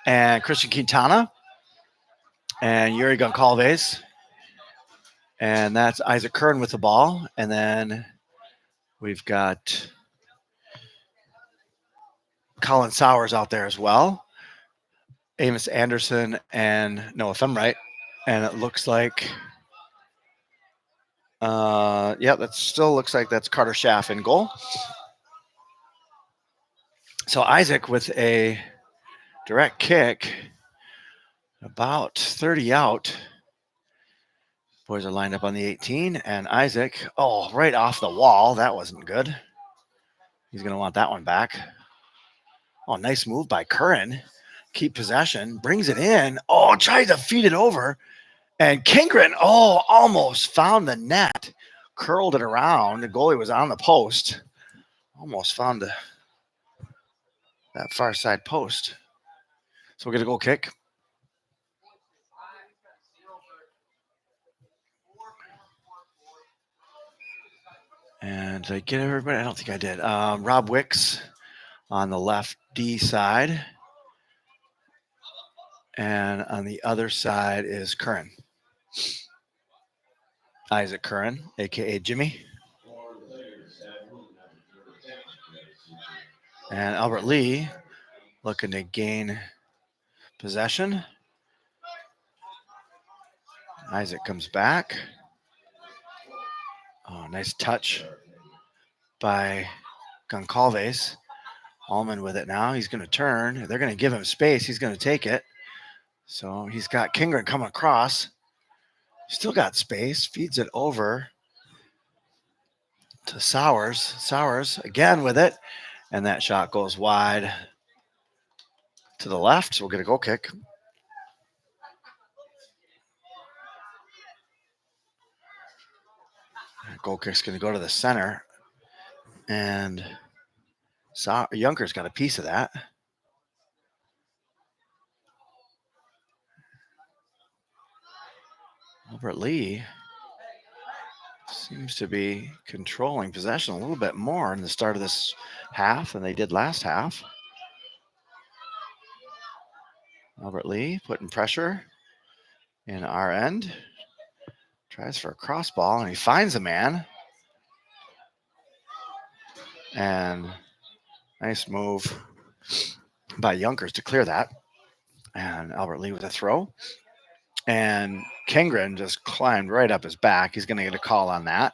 and Christian Quintana and Yuri Goncalves. And that's Isaac Kern with the ball. And then we've got Colin Sowers out there as well. Amos Anderson and no, if I'm right. And it looks like, that still looks like that's Carter Schaff in goal. So Isaac with a direct kick, about 30 out. Boys are lined up on the 18, and Isaac, right off the wall. That wasn't good. He's going to want that one back. Oh, nice move by Curran. Keep possession, brings it in. Oh, tries to feed it over. And Kingren, almost found the net. Curled it around. The goalie was on the post. Almost found that far side post. So we're going to go kick. And did I get everybody? I don't think I did. Rob Wicks on the left D side. And on the other side is Curran. Isaac Curran, a.k.a. Jimmy. And Albert Lee looking to gain possession. Isaac comes back. Oh, nice touch by Goncalves. Allman with it now. He's going to turn. They're going to give him space. He's going to take it. So he's got Kingren coming across. Still got space. Feeds it over to Sowers. Sowers again with it. And that shot goes wide to the left. So we'll get a goal kick. Goal kick's going to go to the center. And Younker's got a piece of that. Albert Lee seems to be controlling possession a little bit more in the start of this half than they did last half. Albert Lee putting pressure in our end. Tries for a cross ball, and he finds a man. And nice move by Yonkers to clear that. And Albert Lee with a throw. And Kingren just climbed right up his back. He's going to get a call on that.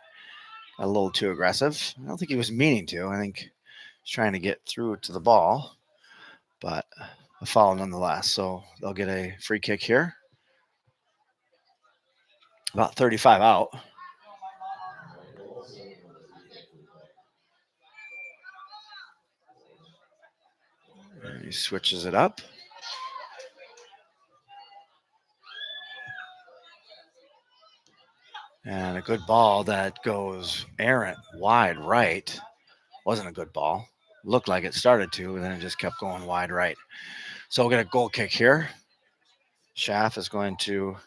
A little too aggressive. I don't think he was meaning to. I think he's trying to get through to the ball. But a foul nonetheless. So they'll get a free kick here. About 35 out. And he switches it up. And a good ball that goes errant wide right. Wasn't a good ball. Looked like it started to, and then it just kept going wide right. So we'll get a goal kick here. Schaff is going to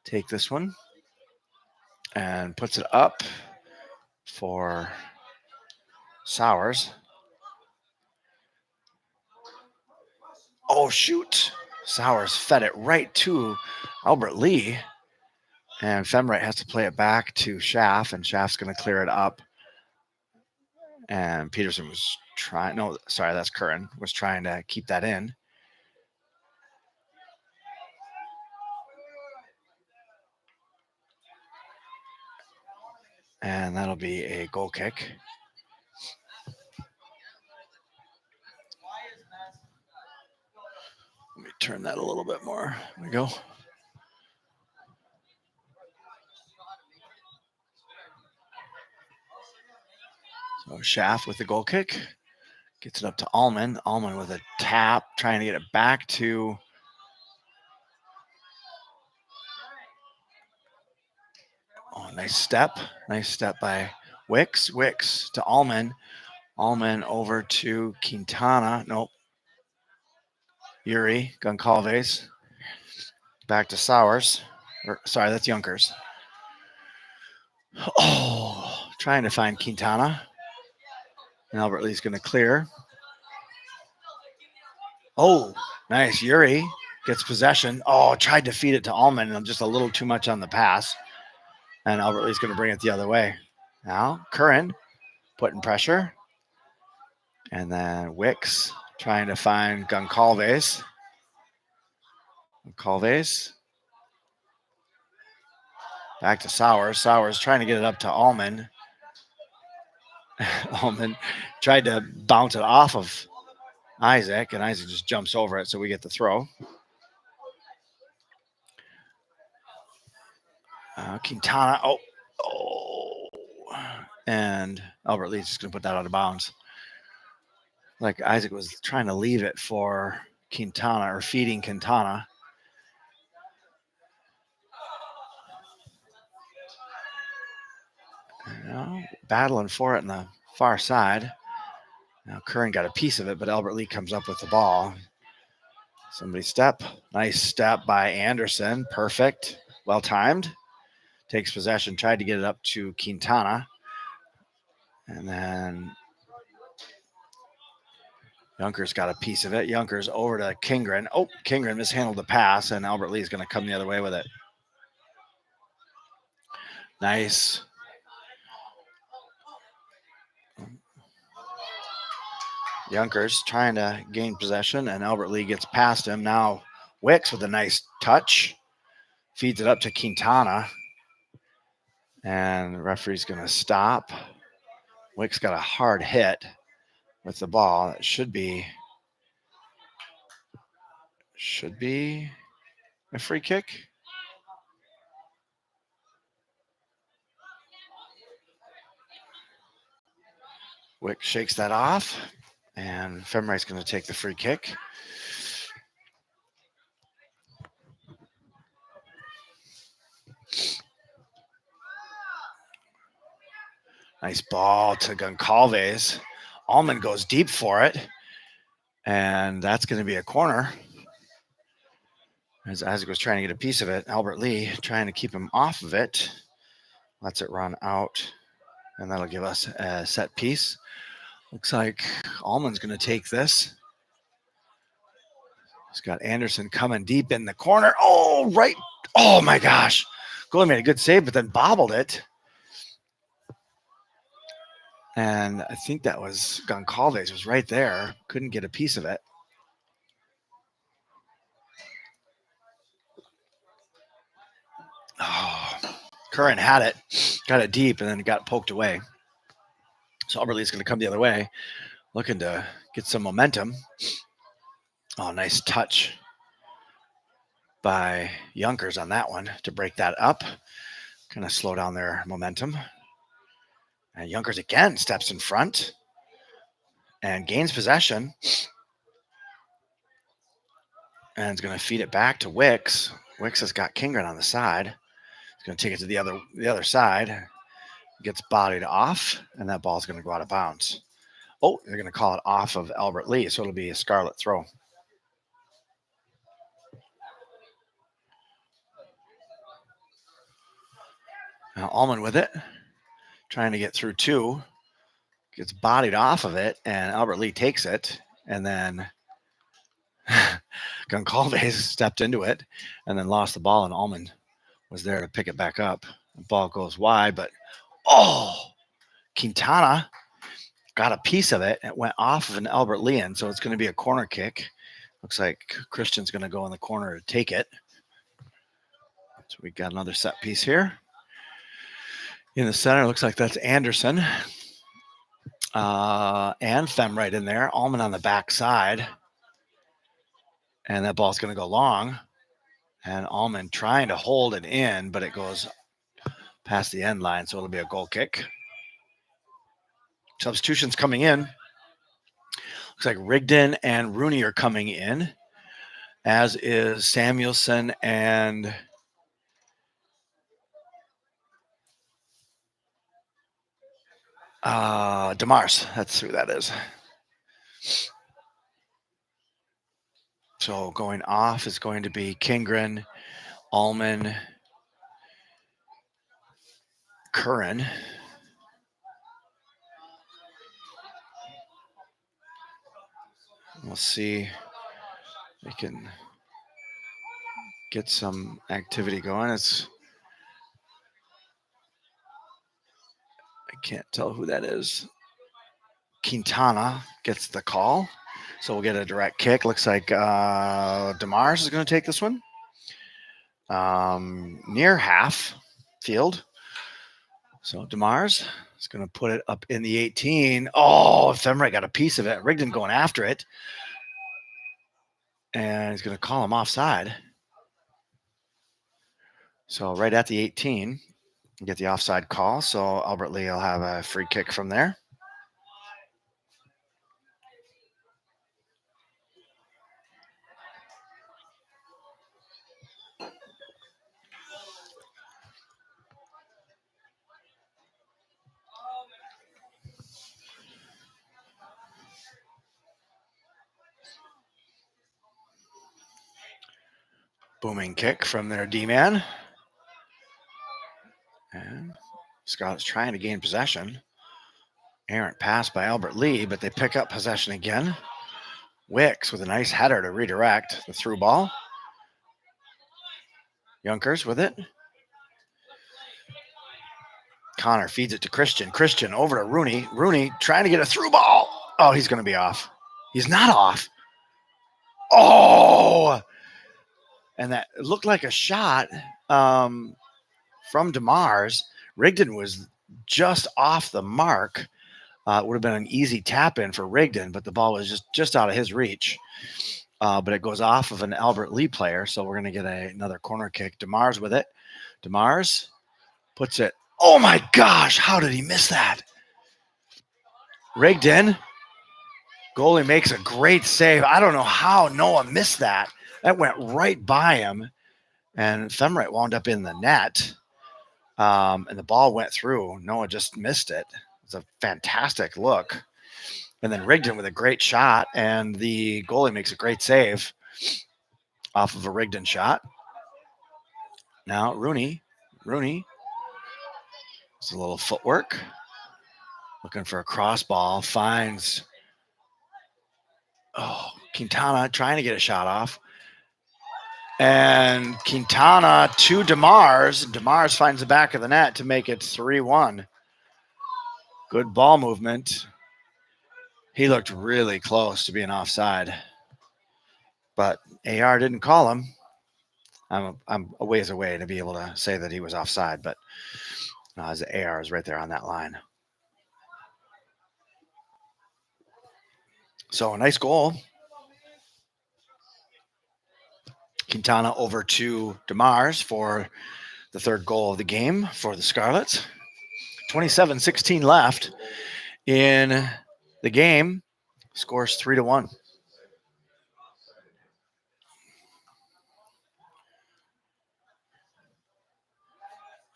take this one and puts it up for Sowers. Oh, shoot. Sowers fed it right to Albert Lee. And Femright has to play it back to Schaff, and Schaff's going to clear it up. And Peterson was trying, no, sorry, that's Curran, was trying to keep that in. And that'll be a goal kick. Let me turn that a little bit more. There we go. So Schaff with the goal kick. Gets it up to Allman. Allman with a tap, trying to get it back to nice step. Nice step by Wicks. Wicks to Allman. Allman over to Quintana. Nope. Yuri Goncalves. Back to Sowers. Sorry, that's Junkers. Oh, trying to find Quintana. And Albert Lee's going to clear. Oh, nice. Yuri gets possession. Oh, tried to feed it to Allman, and just a little too much on the pass. And Albert Lee's going to bring it the other way. Now, Curran putting pressure. And then Wicks trying to find Goncalves. Goncalves. Back to Sowers. Sowers trying to get it up to Allman. Allman tried to bounce it off of Isaac, and Isaac just jumps over it, so we get the throw. Quintana. Oh. And Albert Lee's just going to put that out of bounds. Like Isaac was trying to leave it for Quintana, or feeding Quintana. Battling for it on the far side. Now Curran got a piece of it, but Albert Lee comes up with the ball. Somebody step. Nice step by Anderson. Perfect. Well timed. Takes possession. Tried to get it up to Quintana. And then Junkers got a piece of it. Junkers over to Kingren. Oh, Kingren mishandled the pass, and Albert Lee is going to come the other way with it. Nice. Junkers trying to gain possession, and Albert Lee gets past him. Now Wicks with a nice touch. Feeds it up to Quintana. And the referee's going to stop. Wicks got a hard hit with the ball. It should be a free kick. Wicks shakes that off, and Femright's going to take the free kick. Nice ball to Goncalves. Allman goes deep for it, and that's going to be a corner. As Isaac was trying to get a piece of it, Albert Lee trying to keep him off of it. Lets it run out, and that'll give us a set piece. Looks like Allman's going to take this. He's got Anderson coming deep in the corner. Oh, right. Oh, my gosh. Goalie made a good save, but then bobbled it. And I think that was Goncalves was right there. Couldn't get a piece of it. Oh, Curran had it. Got it deep, and then it got poked away. So Albert Lee's going to come the other way, looking to get some momentum. Oh, nice touch by Junkers on that one to break that up. Kind of slow down their momentum. And Junkers again steps in front and gains possession. And is going to feed it back to Wicks. Wicks has got Kingren on the side. He's going to take it to the other side. Gets bodied off, and that ball is going to go out of bounds. Oh, they're going to call it off of Albert Lee, so it'll be a Scarlet throw. Now Allman with it, trying to get through two, gets bodied off of it, and Albert Lee takes it, and then Goncalves stepped into it and then lost the ball, and Allman was there to pick it back up. The ball goes wide, but Quintana got a piece of it. It went off of an Albert Leon, so it's going to be a corner kick. Looks like Christian's going to go in the corner to take it. So we got another set piece here. In the center, looks like that's Anderson. And Fem right in there. Allman on the back side. And that ball's going to go long. And Allman trying to hold it in, but it goes past the end line, so it'll be a goal kick. Substitutions coming in. Looks like Rigdon and Rooney are coming in, as is Samuelson and DeMars. That's who that is. So going off is going to be Kingren, Allman, Curran. We'll see if we can get some activity going. I can't tell who that is. Quintana gets the call. So we'll get a direct kick. Looks like DeMars is going to take this one. Near half field. So DeMars is going to put it up in the 18. Oh, Ephemerate got a piece of it. Rigdon going after it. And he's going to call him offside. So right at the 18, you get the offside call. So Albert Lee will have a free kick from there. Booming kick from their D-man. And Scott's trying to gain possession. Errant pass by Albert Lee, but they pick up possession again. Wicks with a nice header to redirect the through ball. Junkers with it. Connor feeds it to Christian. Christian over to Rooney. Rooney trying to get a through ball. Oh, he's going to be off. He's not off. Oh! And that looked like a shot from DeMars. Rigdon was just off the mark. It would have been an easy tap in for Rigdon, but the ball was just out of his reach. But it goes off of an Albert Lee player, so we're going to get another corner kick. DeMars with it. DeMars puts it. Oh my gosh, how did he miss that? Rigdon. Goalie makes a great save. I don't know how Noah missed that. That went right by him. And Ephemerate wound up in the net. And the ball went through. Noah just missed it. It's a fantastic look. And then Rigdon with a great shot. And the goalie makes a great save off of a Rigdon shot. Now Rooney. It's a little footwork. Looking for a cross ball. Finds Quintana trying to get a shot off. And Quintana to DeMars. DeMars finds the back of the net to make it 3-1. Good ball movement. He looked really close to being offside. But AR didn't call him. I'm a ways away to be able to say that he was offside, but as the AR is right there on that line. So a nice goal. Quintana over to DeMars for the third goal of the game for the Scarlets. 27-16 left in the game. Scores 3-1.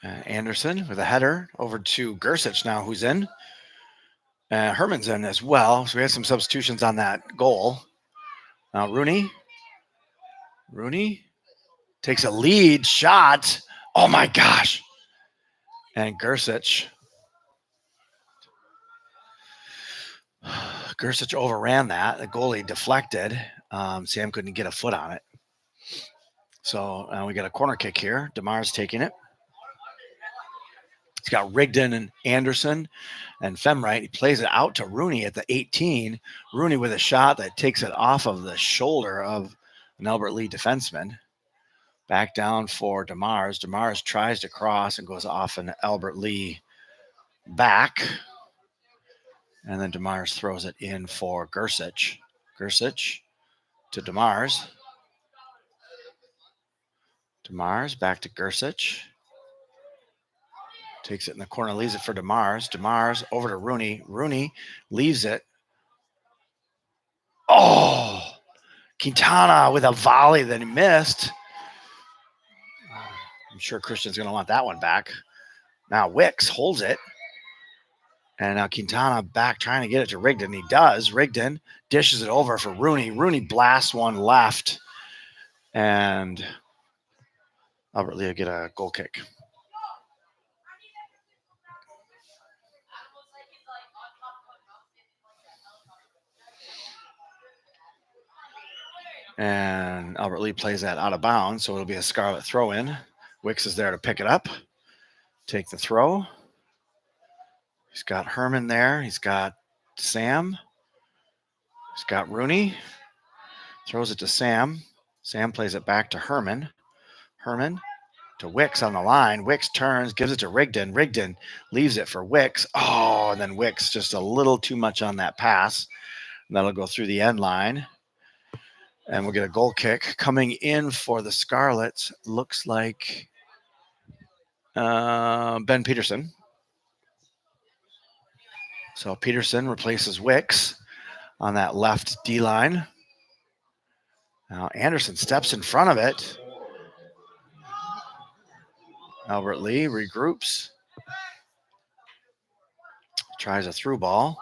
Anderson with a header over to Gersich now, who's in. Herman's in as well. So we had some substitutions on that goal. Now Rooney takes a lead shot. Oh my gosh. And Gersich overran that. The goalie deflected. Sam couldn't get a foot on it. So we got a corner kick here. DeMar's taking it. He's got Rigdon and Anderson and Femright. He plays it out to Rooney at the 18. Rooney with a shot that takes it off of the shoulder of an Albert Lee defenseman. Back down for DeMars. DeMars tries to cross and goes off an Albert Lee back. And then DeMars throws it in for Gersich. Gersich to DeMars. DeMars back to Gersich. Takes it in the corner, leaves it for DeMars. DeMars over to Rooney. Rooney leaves it. Oh, Quintana with a volley that he missed. I'm sure Christian's going to want that one back. Now Wicks holds it. And now Quintana back trying to get it to Rigdon. He does. Rigdon dishes it over for Rooney. Rooney blasts one left. And Albert Lee will get a goal kick. And Albert Lee plays that out of bounds, so it'll be a Scarlet throw-in. Wicks is there to pick it up, take the throw. He's got Herman there. He's got Sam. He's got Rooney. Throws it to Sam. Sam plays it back to Herman. Herman to Wicks on the line. Wicks turns, gives it to Rigdon. Rigdon leaves it for Wicks. Oh, and then Wicks just a little too much on that pass. And that'll go through the end line. And we'll get a goal kick coming in for the Scarlets. Looks like Ben Peterson. So Peterson replaces Wicks on that left D line. Now Anderson steps in front of it. Albert Lee regroups. Tries a through ball.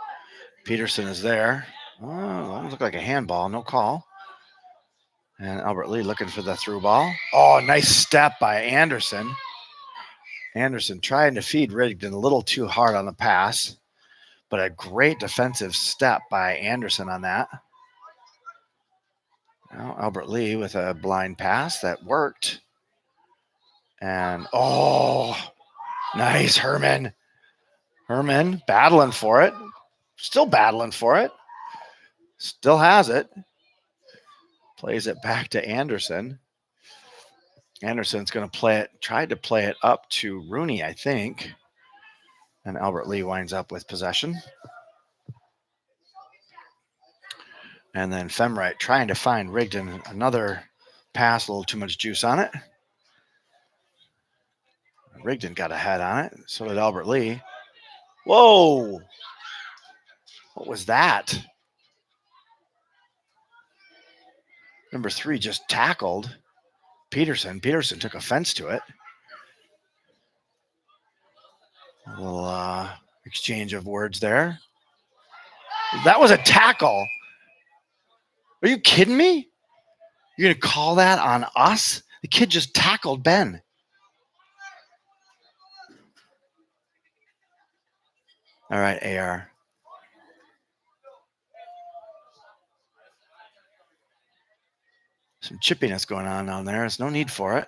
Peterson is there. Oh, looked like a handball, no call. And Albert Lee looking for the through ball. Oh, nice step by Anderson. Anderson trying to feed Rigdon a little too hard on the pass, but a great defensive step by Anderson on that. Now Albert Lee with a blind pass that worked. And oh, nice Herman. Herman battling for it. Still battling for it. Still has it. Plays it back to Anderson. Anderson's going to try to play it up to Rooney, I think. And Albert Lee winds up with possession. And then Femright trying to find Rigdon. Another pass, a little too much juice on it. Rigdon got a head on it. So did Albert Lee. Whoa! What was that? Number 3 just tackled Peterson. Peterson took offense to it. A little exchange of words there. That was a tackle. Are you kidding me? You're going to call that on us? The kid just tackled Ben. All right, AR. Some chippiness going on down there. There's no need for it.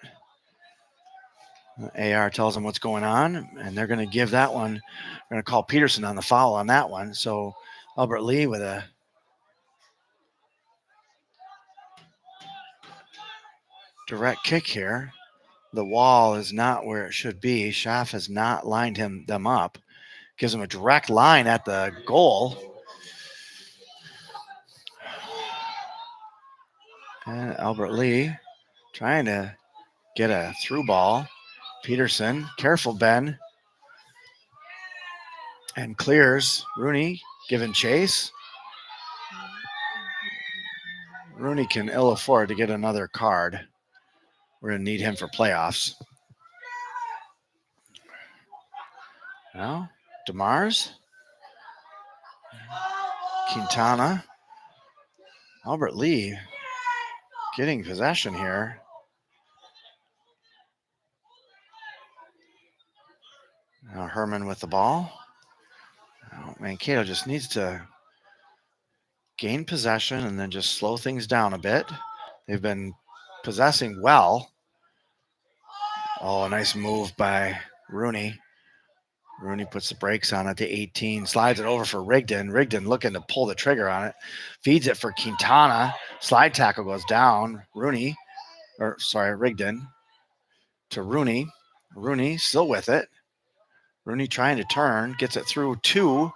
AR tells them what's going on, and they're going to give that one. They're going to call Peterson on the foul on that one. So Albert Lee with a direct kick here. The wall is not where it should be. Schaff has not lined them up. Gives him a direct line at the goal. And Albert Lee trying to get a through ball. Peterson, careful, Ben. And clears. Rooney giving chase. Rooney can ill afford to get another card. We're going to need him for playoffs. Now, DeMars. Quintana. Albert Lee getting possession here. Now Herman with the ball. Now Mankato just needs to gain possession and then just slow things down a bit. They've been possessing well. Oh, a nice move by Rooney. Rooney puts the brakes on it to 18, slides it over for Rigdon. Rigdon looking to pull the trigger on it. Feeds it for Quintana. Slide tackle goes down. Rigdon to Rooney. Rooney still with it. Rooney trying to turn, gets it through to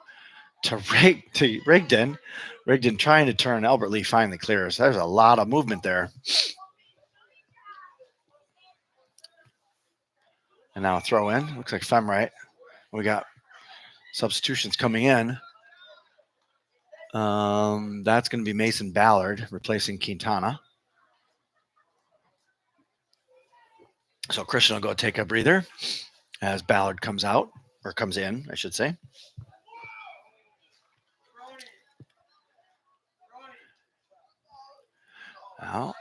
Rigdon. Rigdon trying to turn. Albert Lee finally clears. There's a lot of movement there. And now a throw in. Looks like Femright. We got substitutions coming in. That's going to be Mason Ballard replacing Quintana. So Christian will go take a breather as Ballard comes out, or comes in, I should say. Now,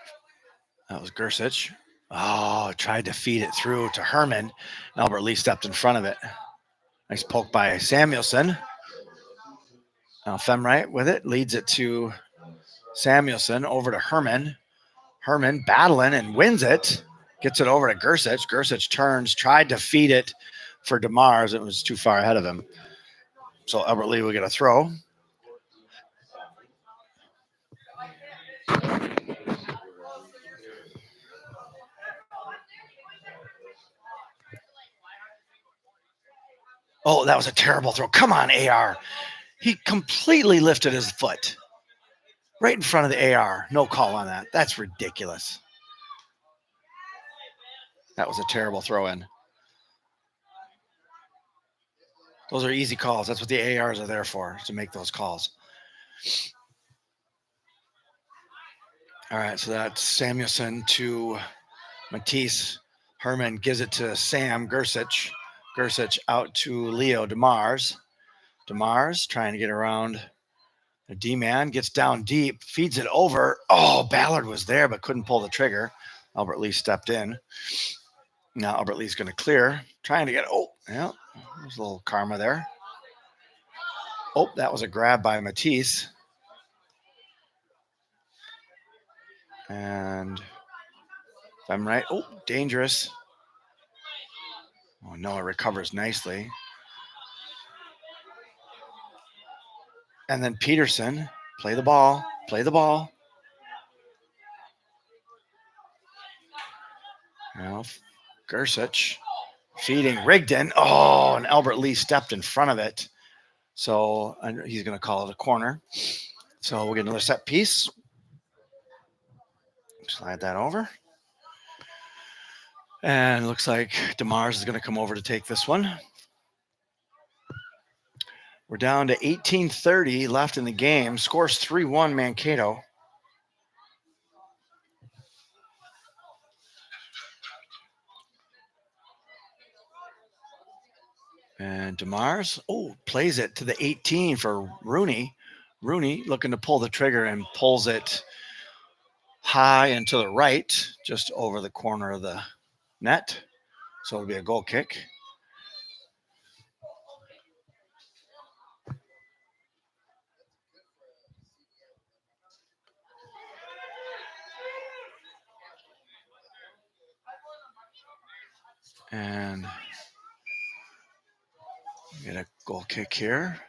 that was Gersich. Oh, tried to feed it through to Herman. Albert Lee stepped in front of it. Nice poke by Samuelson. Now Femright with it, leads it to Samuelson, over to Herman. Herman battling and wins it. Gets it over to Gersich. Gersich turns, tried to feed it for DeMars. It was too far ahead of him. So Albert Lee will get a throw. Oh, that was a terrible throw. Come on, AR. He completely lifted his foot right in front of the AR. No call on that. That's ridiculous. That was a terrible throw in. Those are easy calls. That's what the ARs are there for, to make those calls. All right, so that's Samuelson to Matisse. Herman gives it to Sam Gersich. Gersich out to Leo DeMars. DeMars trying to get around the D-man, gets down deep, feeds it over. Oh, Ballard was there but couldn't pull the trigger. Albert Lee stepped in. Now Albert Lee's going to clear, trying to get, there's a little karma there. Oh, that was a grab by Matisse. And if I'm right, dangerous. Oh, Noah recovers nicely. And then Peterson, play the ball. Now Gersich feeding Rigdon. Oh, and Albert Lee stepped in front of it. So he's going to call it a corner. So we'll get another set piece. Slide that over. And it looks like DeMars is going to come over to take this one. We're down to 18:30 left in the game. Scores 3-1 Mankato. And DeMars, plays it to the 18 for Rooney. Rooney looking to pull the trigger and pulls it high and to the right, just over the corner of the net. So it'll be a goal kick. And get a goal kick here.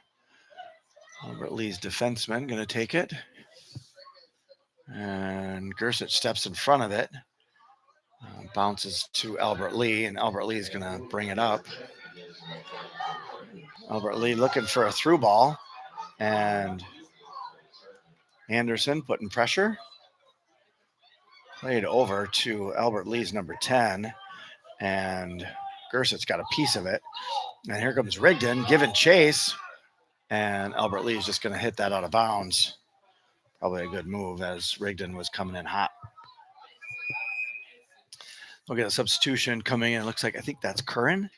Albert Lee's defenseman going to take it. And Gersich steps in front of it. Bounces to Albert Lee, and Albert Lee is going to bring it up. Albert Lee looking for a through ball. And Anderson putting pressure. Played over to Albert Lee's number 10. And Gersich got a piece of it. And here comes Rigdon giving chase. And Albert Lee is just going to hit that out of bounds. Probably a good move as Rigdon was coming in hot. We'll get a substitution coming in. It looks like, I think that's Curran.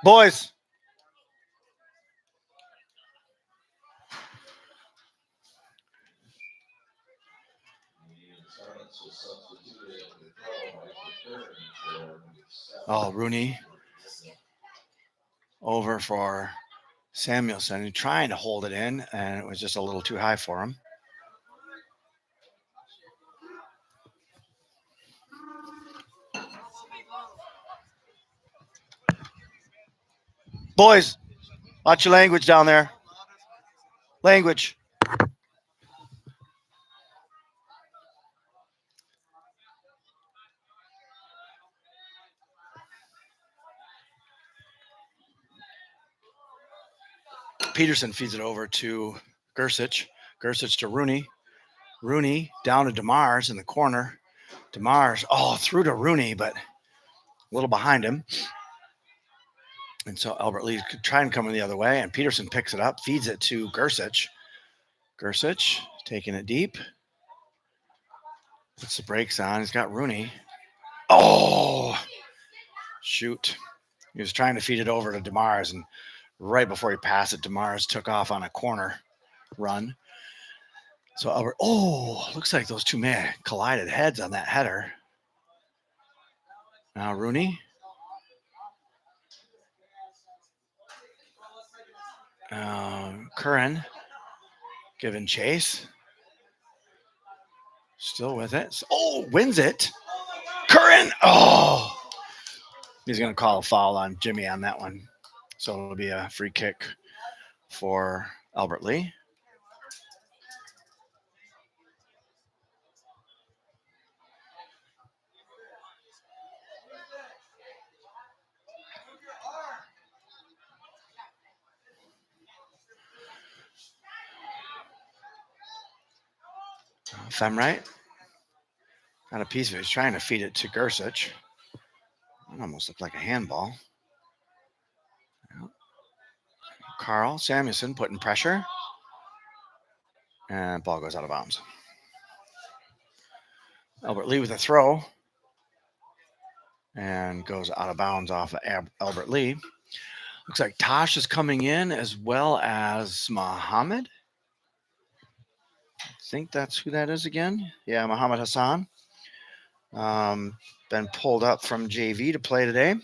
Boys. Oh, Rooney over for Samuelson, trying to hold it in, and it was just a little too high for him. Boys, watch your language down there. Language. Peterson feeds it over to Gersich. Gersich to Rooney. Rooney down to DeMars in the corner. DeMars, through to Rooney, but a little behind him. And so Albert Lee could try and come in the other way, and Peterson picks it up, feeds it to Gersich. Gersich taking it deep. Puts the brakes on. He's got Rooney. Oh, shoot. He was trying to feed it over to DeMars, and right before he passed it, DeMars took off on a corner run. So Albert, looks like those two men collided heads on that header. Now Rooney. Curran giving chase. Still with it. Wins it. Curran. He's going to call a foul on Jimmy on that one. So it'll be a free kick for Albert Lee. Femright got a piece of it. He's trying to feed it to Gersich. It almost looked like a handball. Carl Samuelson putting pressure. And ball goes out of bounds. Albert Lee with a throw. And goes out of bounds off of Albert Lee. Looks like Tosh is coming in as well as Muhammad. I think that's who that is again. Yeah, Muhammad Hassan. Been pulled up from JV to play today.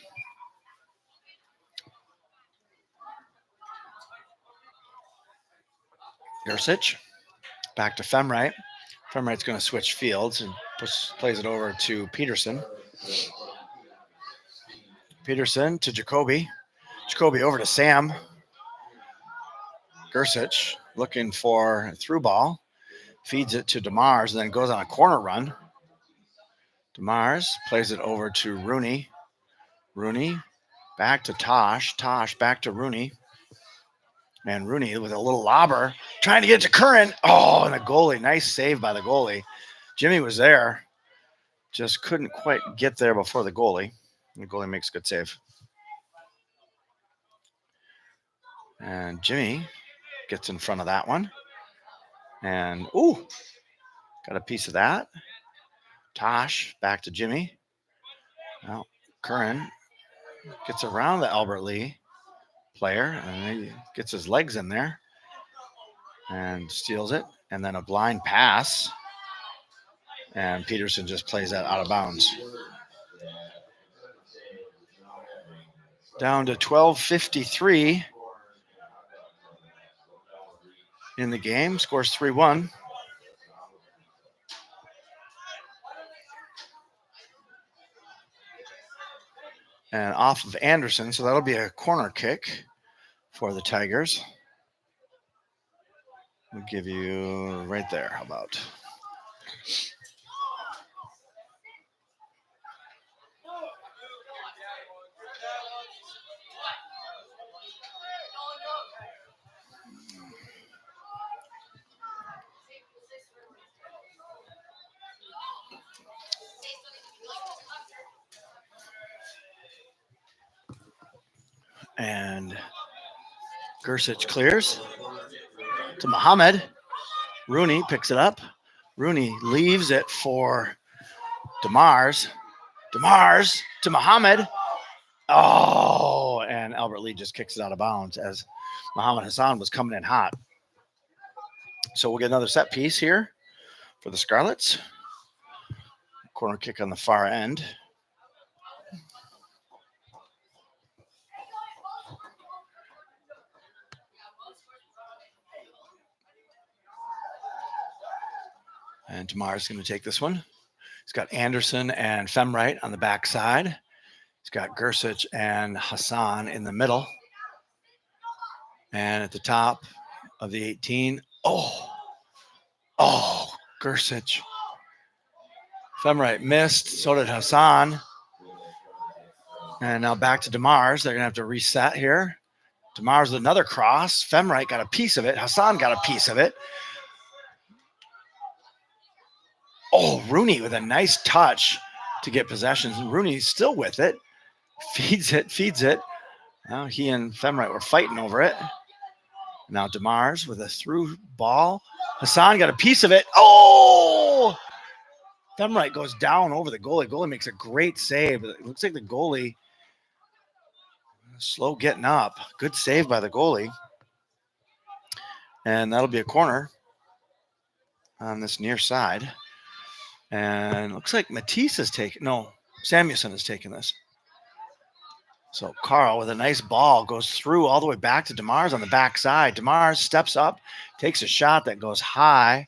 Gersich. Back to Femright. Femright's going to switch fields and plays it over to Peterson. Peterson to Jacoby. Jacoby over to Sam. Gersich looking for a through ball. Feeds it to DeMars and then goes on a corner run. DeMars plays it over to Rooney. Rooney back to Tosh. Tosh back to Rooney. And Rooney with a little lobber trying to get to Curran. And a goalie. Nice save by the goalie. Jimmy was there. Just couldn't quite get there before the goalie. The goalie makes a good save. And Jimmy gets in front of that one. And, got a piece of that. Tosh back to Jimmy. Well, Curran gets around the Albert Lee player and he gets his legs in there and steals it. And then a blind pass. And Peterson just plays that out of bounds. Down to 12:53 in the game. Scores 3-1. And off of Anderson. So that'll be a corner kick for the Tigers. We'll give you right there. How about? And Gersich clears to Muhammad. Rooney picks it up. Rooney leaves it for DeMars. DeMars to Muhammad. And Albert Lee just kicks it out of bounds as Muhammad Hassan was coming in hot. So we'll get another set piece here for the Scarlets. Corner kick on the far end. And Tamar's going to take this one. He's got Anderson and Femright on the back side. He's got Gersich and Hassan in the middle. And at the top of the 18, Gersich. Femright missed, so did Hassan. And now back to Demars. They're going to have to reset here. Demars with another cross. Femright got a piece of it. Hassan got a piece of it. Oh, Rooney with a nice touch to get possessions. Rooney's still with it. Feeds it. Now he and Femright were fighting over it. Now Demars with a through ball. Hassan got a piece of it. Oh! Femright goes down over the goalie. Goalie makes a great save. It looks like the goalie slow getting up. Good save by the goalie. And that'll be a corner on this near side. And looks like Matisse is taking, no, Samuelson is taking this. So Carl with a nice ball goes through all the way back to Demars on the backside. Demars steps up, takes a shot that goes high.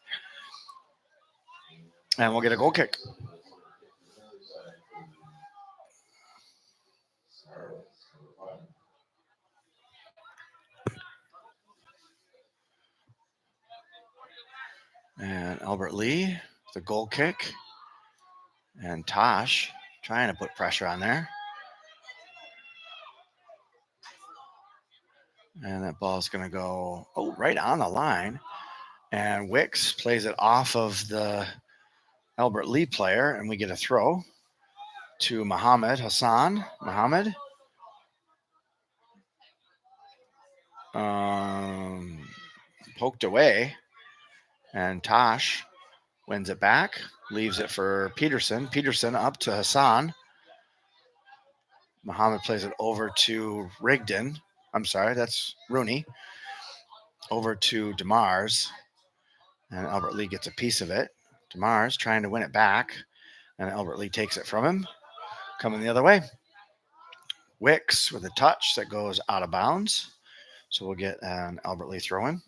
And we'll get a goal kick. And Albert Lee, the goal kick. And Tosh trying to put pressure on there. And that ball's going to go, right on the line. And Wicks plays it off of the Albert Lee player, and we get a throw to Muhammad Hassan. Muhammad. Poked away. And Tosh wins it back, leaves it for Peterson. Peterson up to Hassan. Muhammad plays it over to Rigdon. I'm sorry, that's Rooney. Over to Demars. And Albert Lee gets a piece of it. Demars trying to win it back. And Albert Lee takes it from him. Coming the other way. Wicks with a touch that goes out of bounds. So we'll get an Albert Lee throw in.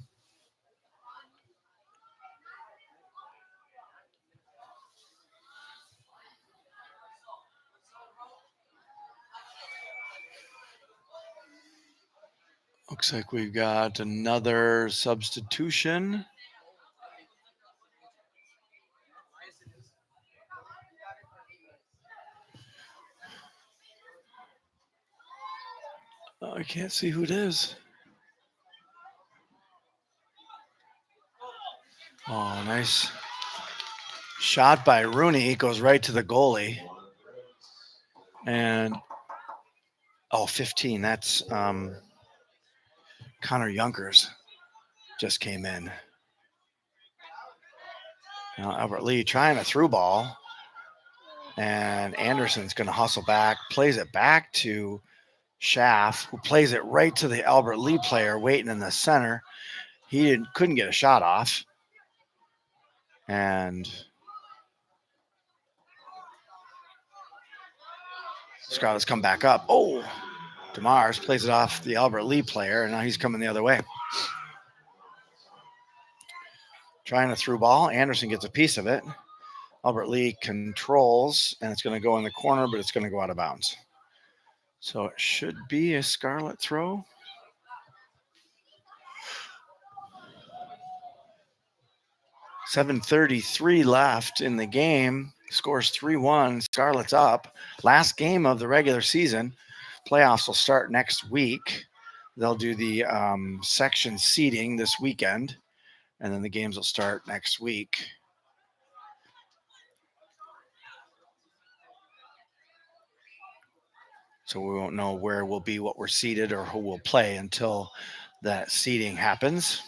Looks like we've got another substitution. I can't see who it is. Oh, nice shot by Rooney. Goes right to the goalie. And, 15. That's Connor Junkers just came in. Now Albert Lee trying a through ball. And Anderson's going to hustle back. Plays it back to Schaff, who plays it right to the Albert Lee player waiting in the center. He couldn't get a shot off. And Scarlett's come back up. Oh, Demars plays it off the Albert Lee player, and now he's coming the other way. Trying a through ball. Anderson gets a piece of it. Albert Lee controls, and it's going to go in the corner, but it's going to go out of bounds. So it should be a Scarlet throw. .733 left in the game. Scores 3-1. Scarlet's up. Last game of the regular season. Playoffs will start next week. They'll do the section seeding this weekend, and then the games will start next week. So we won't know where we'll be, what we're seeded, or who will play until that seeding happens.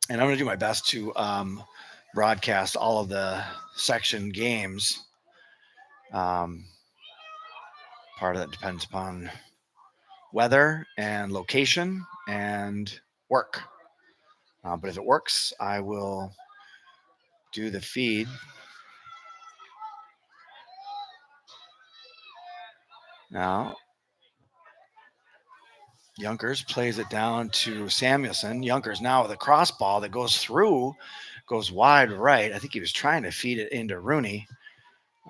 And I'm going to do my best to broadcast all of the section games. Part of that depends upon weather and location and work. But if it works, I will do the feed. Now, Junkers plays it down to Samuelson. Junkers now with a cross ball that goes through, goes wide right. I think he was trying to feed it into Rooney,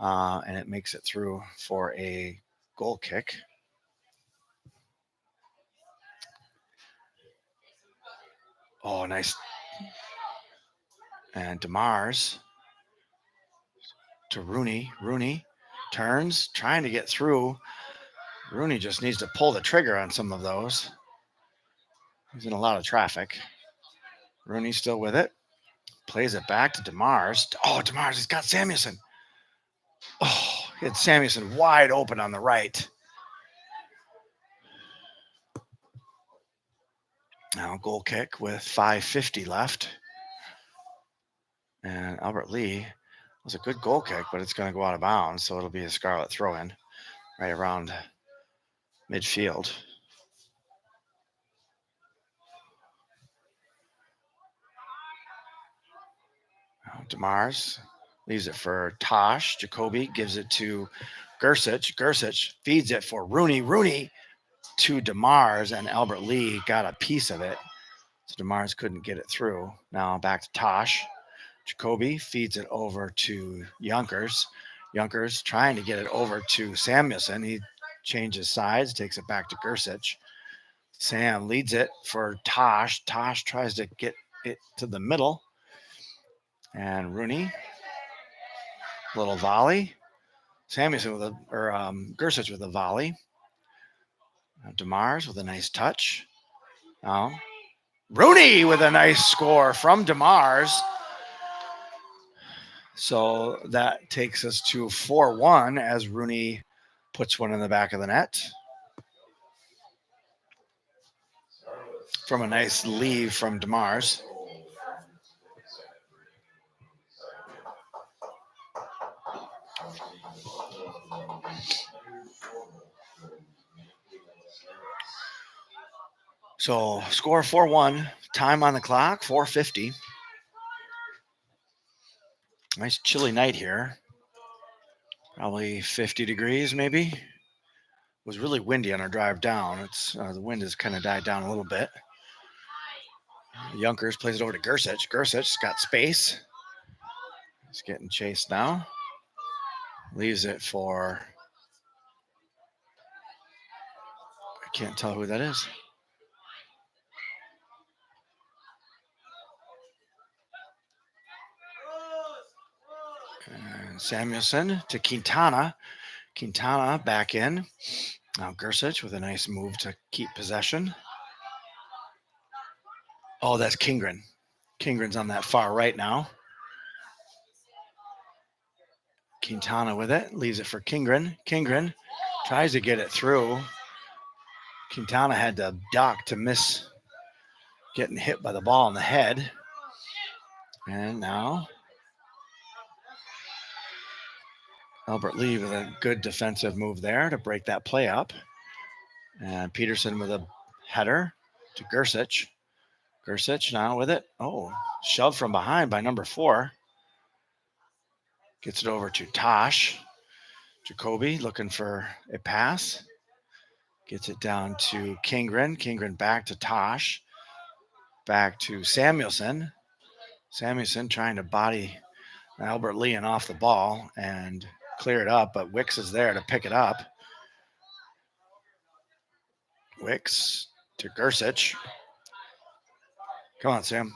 and it makes it through for a goal kick. Oh, nice. And DeMars to Rooney. Rooney turns, trying to get through. Rooney just needs to pull the trigger on some of those. He's in a lot of traffic. Rooney still with it. Plays it back to DeMars. Oh, DeMars has got Samuelson. Oh, he had Samuelson wide open on the right. Now goal kick with 5:50 left. And Albert Lee was a good goal kick, but it's going to go out of bounds, so it'll be a Scarlet throw-in right around midfield. DeMars leaves it for Tosh. Jacoby gives it to Gersich. Gersich feeds it for Rooney. Rooney to DeMars, and Albert Lee got a piece of it. So DeMars couldn't get it through. Now back to Tosh. Jacoby feeds it over to Junkers. Junkers trying to get it over to Samuelson. He changes sides, takes it back to Gersich. Sam leads it for Tosh. Tosh tries to get it to the middle. And Rooney, little volley. Samuelson with Gersich with a volley. DeMars with a nice touch. Now Rooney with a nice score from DeMars. So that takes us to 4-1 as Rooney puts one in the back of the net. From a nice leave from DeMars. So score 4-1, time on the clock, 4:50. Nice chilly night here. Probably 50 degrees maybe. It was really windy on our drive down. It's the wind has kind of died down a little bit. Junkers plays it over to Gersich. Gersich's got space. He's getting chased now. Leaves it for, I can't tell who that is. And Samuelson to Quintana. Quintana back in. Now Gersich with a nice move to keep possession. Oh, that's Kingren. Kingren's on that far right now. Quintana with it. Leaves it for Kingren. Kingren tries to get it through. Quintana had to duck to miss getting hit by the ball in the head. And now Albert Lee with a good defensive move there to break that play up. And Peterson with a header to Gersich. Gersich now with it. Oh, shoved from behind by number 4. Gets it over to Tosh. Jacoby looking for a pass. Gets it down to Kingren. Kingren back to Tosh. Back to Samuelson. Samuelson trying to body Albert Lee off the ball and clear it up, but Wicks is there to pick it up. Wicks to Gersich. Come on, Sam.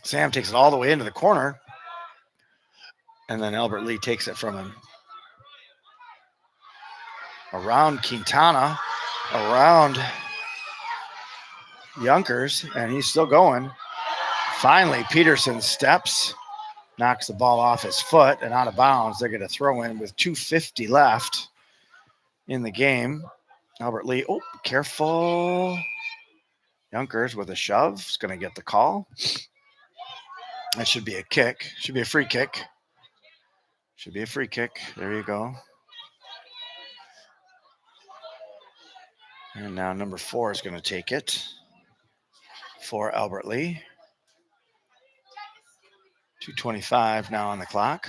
Sam takes it all the way into the corner, and then Albert Lee takes it from him. Around Quintana, around Junkers, and he's still going. Finally, Peterson steps, knocks the ball off his foot and out of bounds. They're going to throw in with 2:50 left in the game. Albert Lee, oh, careful. Junkers with a shove is going to get the call. That should be a kick. Should be a free kick. Should be a free kick. There you go. And now number 4 is going to take it for Albert Lee. 2:25 now on the clock.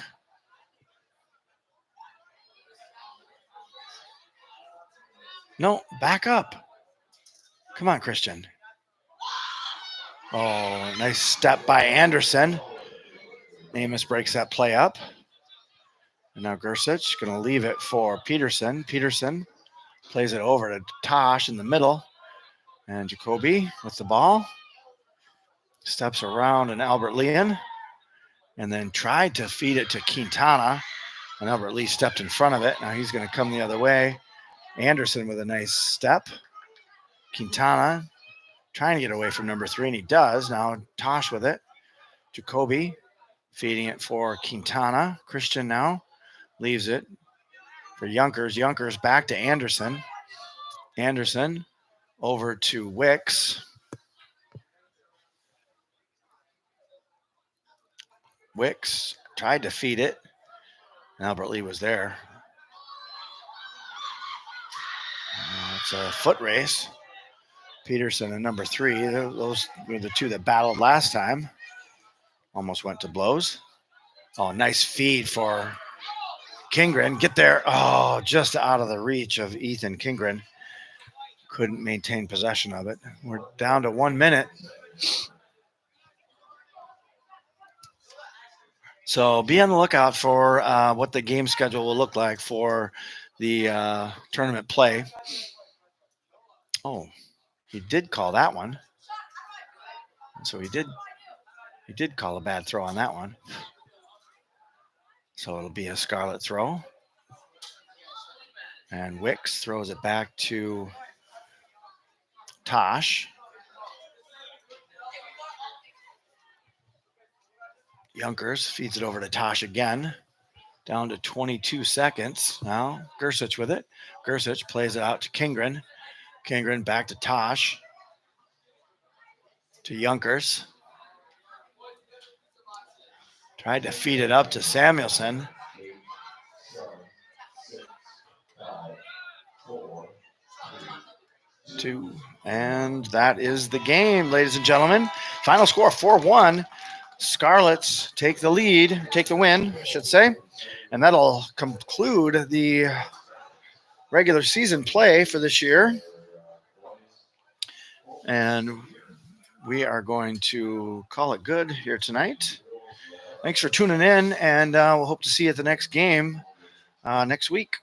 No, back up. Come on, Christian. Oh, nice step by Anderson. Amos breaks that play up. And now Gersich going to leave it for Peterson. Peterson plays it over to Tosh in the middle. And Jacoby with the ball. Steps around and Albert Leon. And then tried to feed it to Quintana. And Albert Lee stepped in front of it. Now he's going to come the other way. Anderson with a nice step. Quintana trying to get away from number 3, and he does. Now Tosh with it. Jacoby feeding it for Quintana. Christian now leaves it for Yonkers. Yonkers back to Anderson. Anderson over to Wicks. Wicks tried to feed it. Albert Lee was there. It's a foot race. Peterson and number 3. Those were the 2 that battled last time. Almost went to blows. Oh, nice feed for Kingren. Get there. Oh, just out of the reach of Ethan Kingren. Couldn't maintain possession of it. We're down to 1 minute. So be on the lookout for what the game schedule will look like for the tournament play. Oh, he did call that one. So he did call a bad throw on that one. So it'll be a Scarlet throw. And Wicks throws it back to Tosh. Yonkers feeds it over to Tosh again. Down to 22 seconds. Now Gersich with it. Gersich plays it out to Kingren. Kingren back to Tosh. To Yonkers. Tried to feed it up to Samuelson. And that is the game, ladies and gentlemen. Final score 4-1. Scarlets take the lead, take the win, I should say. And that'll conclude the regular season play for this year. And we are going to call it good here tonight. Thanks for tuning in, and we'll hope to see you at the next game next week.